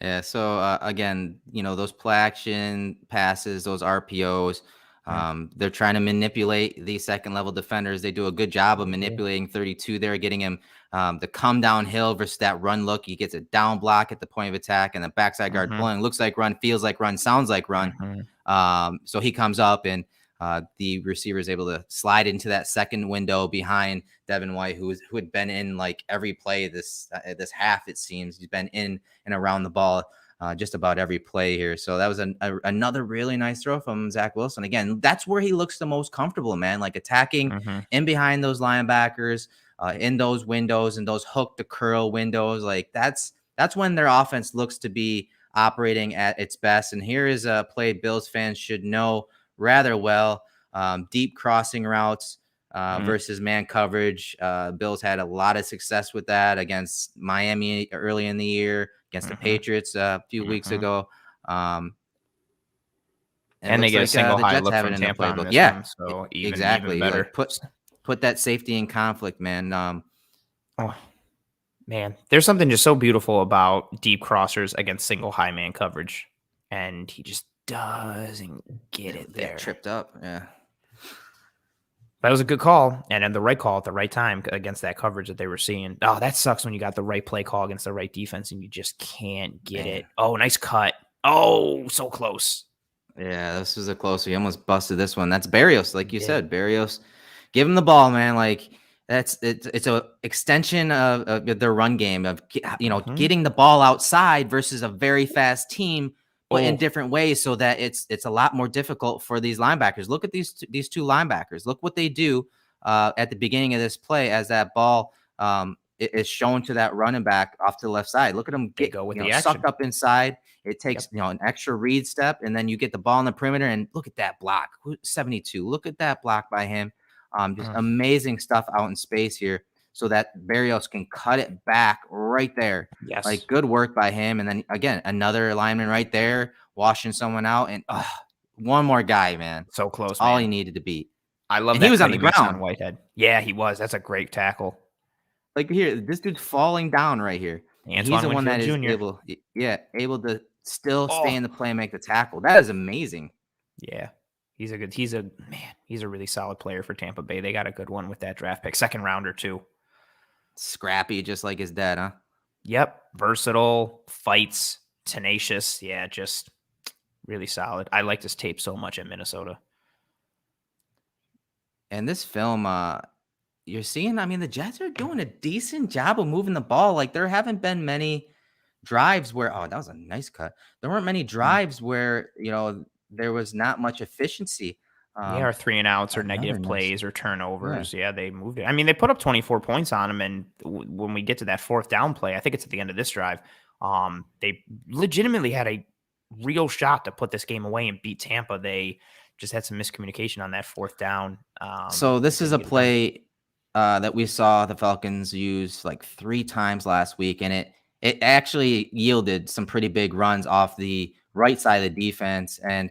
Yeah. So again, those play action passes, those RPOs, Mm, they're trying to manipulate these second level defenders. They do a good job of they do. manipulating 32 there, getting him the come downhill versus that run look. He gets a down block at the point of attack, and the backside guard Mm-hmm, pulling. Looks like run, feels like run, sounds like run. mm-hmm. So he comes up, and the receiver is able to slide into that second window behind Devin White, who had been in like every play this half. It seems he's been in and around the ball just about every play here. So that was another really nice throw from Zach Wilson. Again, that's where he looks the most comfortable, man. Like attacking Mm-hmm. in behind those linebackers, in those windows and those hook to curl windows. Like that's when their offense looks to be operating at its best. And here is a play Bills fans should know rather well. Deep crossing routes versus man coverage. Bills had a lot of success with that against Miami early in the year, against the Mm-hmm. Patriots a few weeks Mm-hmm. ago. Um, and it And they looks get a like single the high Jets look have it from in the Tampa on playbook. this Yeah, one, so even exactly. better. Like put that safety in conflict, man. Oh, man, there's something just so beautiful about deep crossers against single high man coverage, and he just doesn't get it Yeah, there. tripped up. Yeah. That was a good call, and then the right call at the right time against that coverage that they were seeing. Oh, that sucks when you got the right play call against the right defense and you just can't get Man. it. Oh, nice cut. Oh, so close. Yeah, this was a closer. He almost busted this one. That's Barrios, like He you did. said. Barrios, give him the ball, man. Like it's a extension of their run game of Mm-hmm. getting the ball outside versus a very fast team, but in Oh, different ways, so that it's a lot more difficult for these linebackers. Look at these two linebackers. Look what they do at the beginning of this play as that ball is shown to that running back off to the left side. Look at them they get go with the sucked action. up inside. It takes Yep. an extra read step, and then you get the ball in the perimeter. And look at that block, 72. Look at that block by him. Just Mm, amazing stuff out in space here, so that Barrios can cut it back right there. yes. Like good work by him. And then again, another lineman right there washing someone out, and one more guy, man. So That's close, all he man. needed to beat. I love And he that was cut on he the makes on ground. Whitehead. Yeah, he was. That's a great tackle. Like here, this dude's falling down right here, and he's Antoine the one Winfield that is Jr. able to still stay Oh, in the play and make the tackle. That is amazing. yeah. He's a really solid player for Tampa Bay. They got a good one with that draft pick. Second rounder, too. Scrappy, just like his dad, huh? Yep. Versatile, fights, tenacious. Yeah, just really solid. I liked his tape so much at Minnesota. And this film, you're seeing, I mean, the Jets are doing a decent job of moving the ball. Like there haven't been many drives where, oh, that was a nice cut. There weren't many Mm. drives where, there was not much efficiency. Yeah, or 3 and outs or Another negative nice, plays or yeah. turnovers. Yeah, they moved it. I mean, they put up 24 points on them, and when we get to that fourth down play, I think it's at the end of this drive, they legitimately had a real shot to put this game away and beat Tampa. They just had some miscommunication on that fourth down. So this is Didn't a get it done. play that we saw the Falcons use like 3 times last week, and it actually yielded some pretty big runs off the right side of the defense. And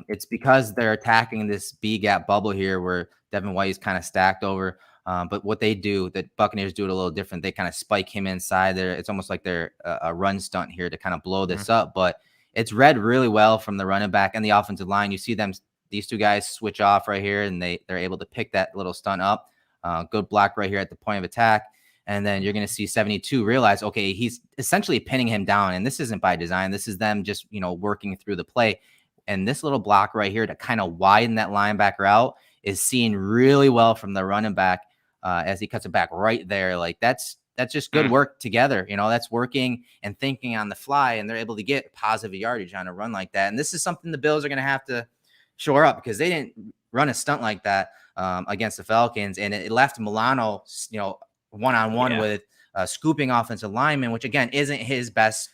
it's because they're attacking this B gap bubble here where Devin White is kind of stacked over. But what they do, the Buccaneers do it a little different. They kind of spike him inside there. It's almost like they're a run stunt here to kind of blow this up. But it's read really well from the running back and the offensive line. You see them, these two guys switch off right here, and they're able to pick that little stunt up. Good block right here at the point of attack. And then you're going to see 72 realize, okay, he's essentially pinning him down. And this isn't by design. This is them just, working through the play. And this little block right here to kind of widen that linebacker out is seen really well from the running back as he cuts it back right there. Like that's just good work together. That's working and thinking on the fly, and they're able to get positive yardage on a run like that. And this is something the Bills are going to have to shore up because they didn't run a stunt like that against the Falcons, and it left Milano, one-on-one with scooping offensive lineman, which again isn't his best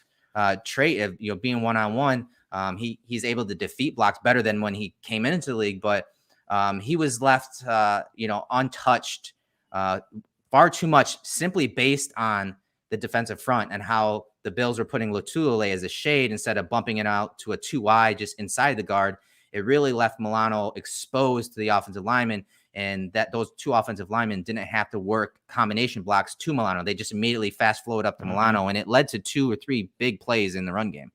trait of being one-on-one. He's able to defeat blocks better than when he came into the league, but he was left untouched far too much simply based on the defensive front and how the Bills were putting Latulele as a shade instead of bumping it out to a 2-eye just inside the guard. It really left Milano exposed to the offensive lineman, and that those two offensive linemen didn't have to work combination blocks to Milano. They just immediately fast flowed up to Milano, and it led to 2 or 3 big plays in the run game.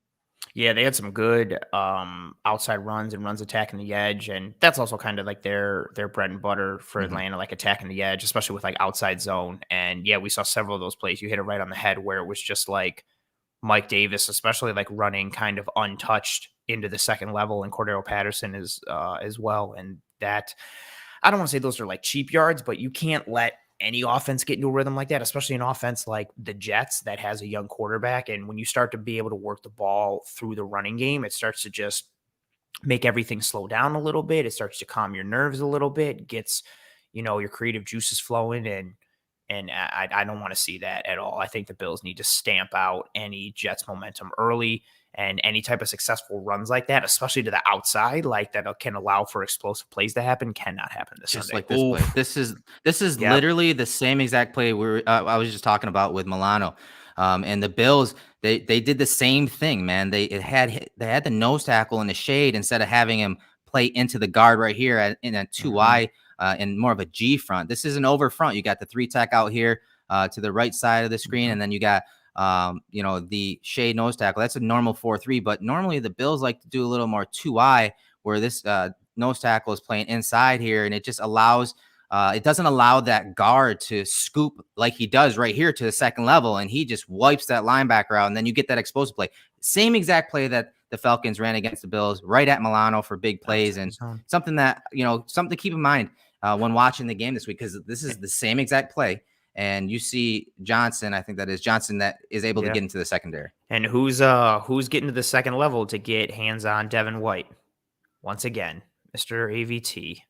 Yeah, they had some good outside runs and runs attacking the edge, and that's also kind of like their bread and butter for Atlanta, like attacking the edge, especially with like outside zone. And yeah, we saw several of those plays. You hit it right on the head where it was just like Mike Davis, especially like running kind of untouched into the second level, and Cordero Patterson is as well. And that, I don't want to say those are like cheap yards, but you can't let any offense get into a rhythm like that, especially an offense like the Jets that has a young quarterback. And when you start to be able to work the ball through the running game, it starts to just make everything slow down a little bit. It starts to calm your nerves a little bit, gets, your creative juices flowing. And I don't want to see that at all. I think the Bills need to stamp out any Jets momentum early, and any type of successful runs like that, especially to the outside, like that can allow for explosive plays to happen, cannot happen this Just Sunday. like this play. This is literally the same exact play I was just talking about with Milano. And the Bills, they did the same thing, man. They had the nose tackle in the shade instead of having him play into the guard right here in a 2-eye and more of a G front. This is an over front. You got the 3-tech out here to the right side of the screen, and then you got the shade nose tackle. That's a normal 4-3, but normally the Bills like to do a little more 2-eye where this nose tackle is playing inside here, and it just allows it doesn't allow that guard to scoop like he does right here to the second level, and he just wipes that linebacker out, and then you get that explosive play. Same exact play that the Falcons ran against the Bills, right at Milano for big plays, and something that something to keep in mind when watching the game this week, because this is the same exact play. And you see Johnson, I think that is Johnson, that is able to get into the secondary. And who's getting to the second level to get hands on Devin White? Once again, Mr. AVT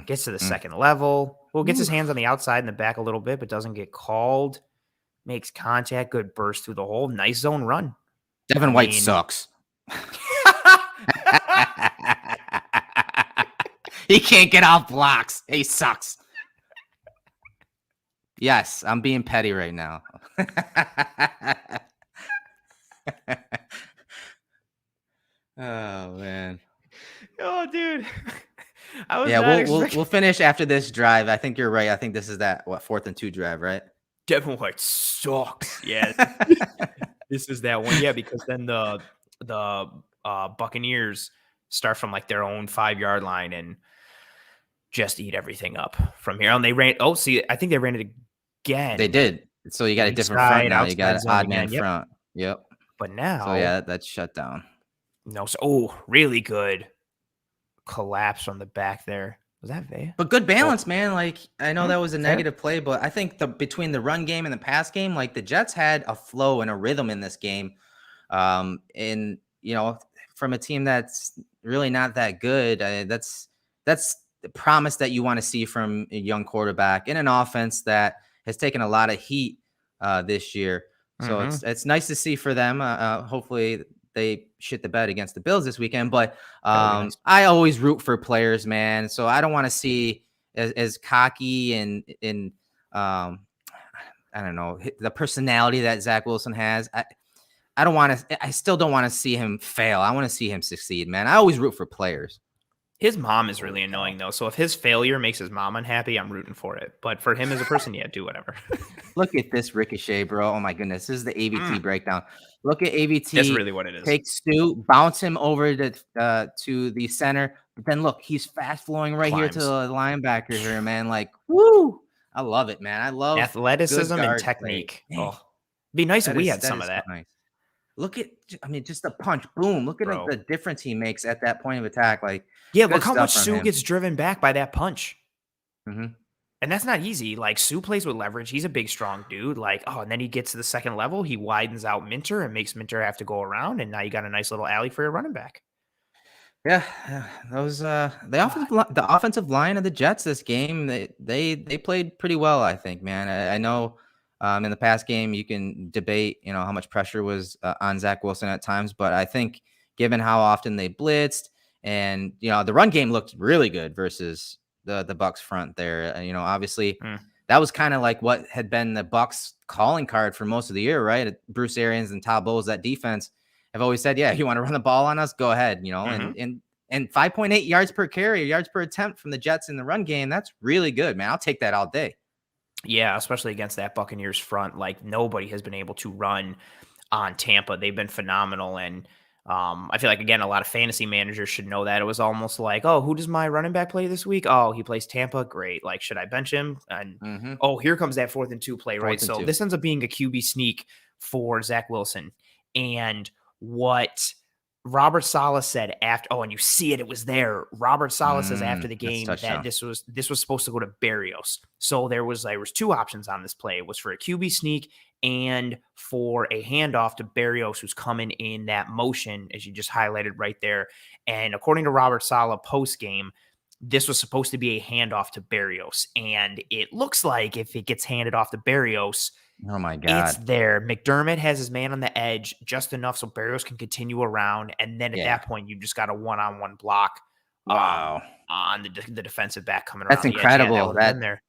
gets to the second level. Well, gets his hands on the outside in the back a little bit, but doesn't get called. Makes contact, good burst through the hole. Nice zone run. Devin White sucks. He can't get off blocks. He sucks. Yes, I'm being petty right now. Oh, man. Oh, dude. We'll finish after this drive. I think you're right. I think this is that 4th and 2 drive, right? Devin White sucks. Yeah. This is that one. Yeah, because then the Buccaneers start from like their own 5-yard line and just eat everything up from here. And they ran. Oh, see, I think they ran it again. They did. So you got a different front now. You got an odd man front. Yep. But now, so yeah, that's shut down. No, so really good collapse from the back there. Was that Vea? But good balance, man. Like, I know that was a Fair. negative play, but I think between the run game and the pass game, like the Jets had a flow and a rhythm in this game. And from a team that's really not that good, that's the promise that you want to see from a young quarterback in an offense that has taken a lot of heat this year. So it's nice to see for them. Hopefully they shit the bed against the Bills this weekend. But Nice. I always root for players, man. So I don't want to see as cocky and I don't know, the personality that Zach Wilson has. I still don't want to see him fail. I want to see him succeed, man. I always root for players. His mom is really annoying, though. So if his failure makes his mom unhappy, I'm rooting for it. But for him as a person, yeah, do whatever. Look at this ricochet, bro. Oh my goodness. This is the AVT breakdown. Look at AVT. That's really what it is. Take Stu, bounce him over to the center. But then look, he's fast flowing right here to the linebacker here, man. Like, woo. I love it, man. I love athleticism and technique. Oh, be nice if we had some of that. Nice. Look at, just a punch. Boom. Look at the difference he makes at that point of attack. Like, yeah, look how much Sue gets driven back by that punch. Mm-hmm. And that's not easy. Like, Sue plays with leverage. He's a big, strong dude. Like, and then he gets to the second level. He widens out Minter and makes Minter have to go around. And now you got a nice little alley for your running back. Yeah, those the offensive line of the Jets this game, they played pretty well, I think, man. I know in the past game you can debate, how much pressure was on Zach Wilson at times, but I think given how often they blitzed and the run game looked really good versus the Bucs front there. Obviously that was kind of like what had been the Bucs calling card for most of the year, right? Bruce Arians and Todd Bowles, that defense. I've always said, yeah, you want to run the ball on us, go ahead, and 5.8 yards per carry, yards per attempt from the Jets in the run game. That's really good, man. I'll take that all day. Yeah, especially against that Buccaneers front. Like, nobody has been able to run on Tampa. They've been phenomenal. And I feel like, again, a lot of fantasy managers should know that. It was almost like, oh, who does my running back play this week? Oh, he plays Tampa. Great. Like, should I bench him? And here comes that 4th and 2 play, right? So this ends up being a QB sneak for Zach Wilson. And what Robert Saleh said after, and you see it was there. Robert Saleh says after the game that this was supposed to go to Berrios. So there was 2 options on this play. It was for a QB sneak and for a handoff to Berrios, who's coming in that motion, as you just highlighted right there. And according to Robert Saleh post game, this was supposed to be a handoff to Berrios. And it looks like if it gets handed off to Berrios, oh my God, it's there. McDermott has his man on the edge just enough so Berrios can continue around. And then at that point, you just got a one-on-one block. Wow. On the defensive back coming around. That's incredible. There.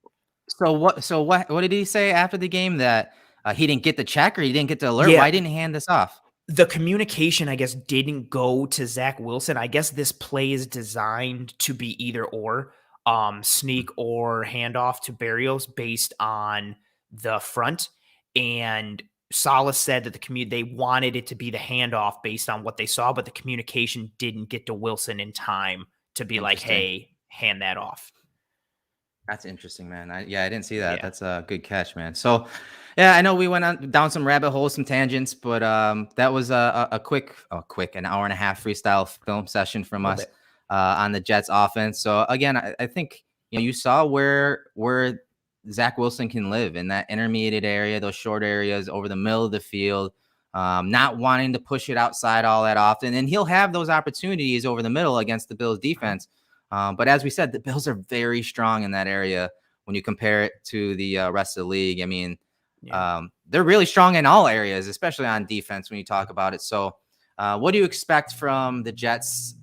So what did he say after the game? That he didn't get the check or he didn't get the alert? Yeah. Why didn't he hand this off? The communication, I guess, didn't go to Zach Wilson. I guess this play is designed to be either or, sneak or handoff to Berrios based on the front. And Saleh said that they wanted it to be the handoff based on what they saw, but the communication didn't get to Wilson in time to be like, hey, hand that off. That's interesting, man. I didn't see that. Yeah. That's a good catch, man. So, yeah, I know we went down some rabbit holes, some tangents, but that was a quick an hour and a half freestyle film session from us on the Jets offense. So again, I think you saw where Zach Wilson can live in that intermediate area, those short areas over the middle of the field, not wanting to push it outside all that often. And he'll have those opportunities over the middle against the Bills defense. But as we said, the Bills are very strong in that area when you compare it to the rest of the league. I mean, they're really strong in all areas, especially on defense when you talk about it. So what do you expect from the Jets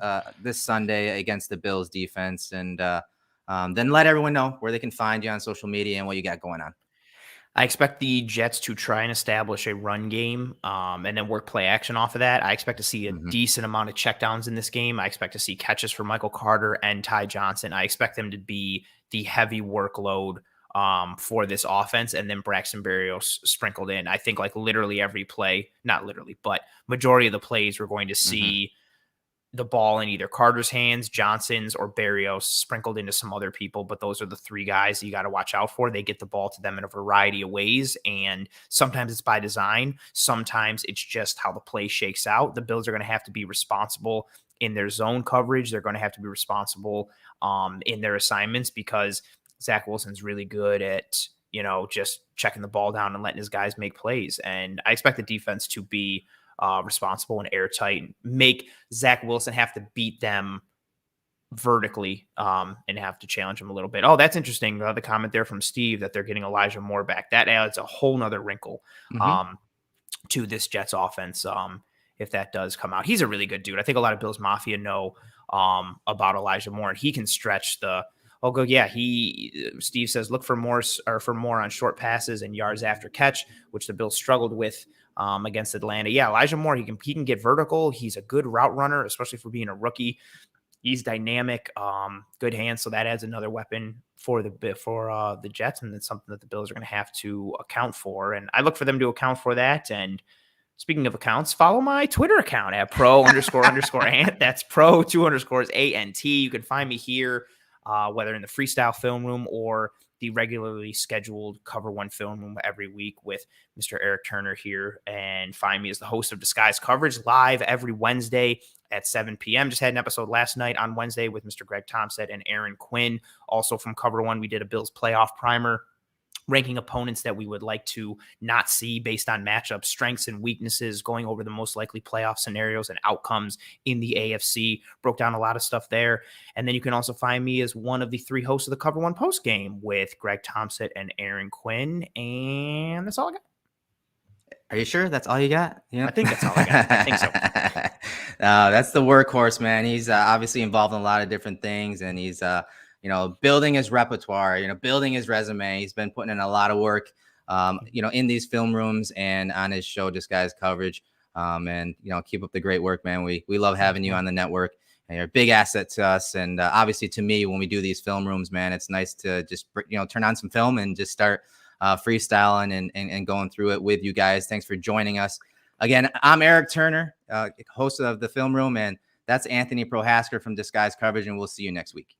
this Sunday against the Bills defense? And then let everyone know where they can find you on social media and what you got going on. I expect the Jets to try and establish a run game and then work play action off of that. I expect to see a decent amount of checkdowns in this game. I expect to see catches for Michael Carter and Ty Johnson. I expect them to be the heavy workload for this offense, and then Braxton Berrios sprinkled in. I think literally every play, not literally, but majority of the plays we're going to see the ball in either Carter's hands, Johnson's, or Berrios, sprinkled into some other people. But those are the three guys you got to watch out for. They get the ball to them in a variety of ways. And sometimes it's by design. Sometimes it's just how the play shakes out. The Bills are going to have to be responsible in their zone coverage. They're going to have to be responsible in their assignments, because Zach Wilson's really good at, just checking the ball down and letting his guys make plays. And I expect the defense to be responsible and airtight, and make Zach Wilson have to beat them vertically and have to challenge him a little bit. Oh, that's interesting. The comment there from Steve that they're getting Elijah Moore back. That adds a whole nother wrinkle to this Jets offense. If that does come out, he's a really good dude. I think a lot of Bills Mafia know about Elijah Moore, and he can stretch the. Oh, go yeah. Steve says look for more on short passes and yards after catch, which the Bills struggled with against Atlanta. Yeah, Elijah Moore, he can get vertical. He's a good route runner, especially for being a rookie. He's dynamic, good hands. So that adds another weapon for the Jets, and it's something that the Bills are going to have to account for. And I look for them to account for that. And speaking of accounts, follow my Twitter account at pro__ant. That's pro__ANT. You can find me here, whether in the freestyle film room or the regularly scheduled Cover One film room every week with Mr. Eric Turner here. And find me as the host of Disguised Coverage, live every Wednesday at 7 p.m. Just had an episode last night on Wednesday with Mr. Greg Thompson and Aaron Quinn. Also from Cover One, we did a Bills playoff primer, ranking opponents that we would like to not see based on matchup strengths and weaknesses, going over the most likely playoff scenarios and outcomes in the AFC. Broke down a lot of stuff there. And then you can also find me as one of the three hosts of the Cover One post game with Greg Thompson and Aaron Quinn. And that's all I got. Are you sure that's all you got? I think that's all I got. I think so. That's the workhorse, man. He's obviously involved in a lot of different things, and he's building his repertoire, building his resume. He's been putting in a lot of work, in these film rooms and on his show, Disguised Coverage. And keep up the great work, man. We love having you on the network, and you're a big asset to us. And obviously to me, when we do these film rooms, man, it's nice to just, turn on some film and just start freestyling and going through it with you guys. Thanks for joining us. Again, I'm Eric Turner, host of the film room, and that's Anthony Prohasker from Disguised Coverage. And we'll see you next week.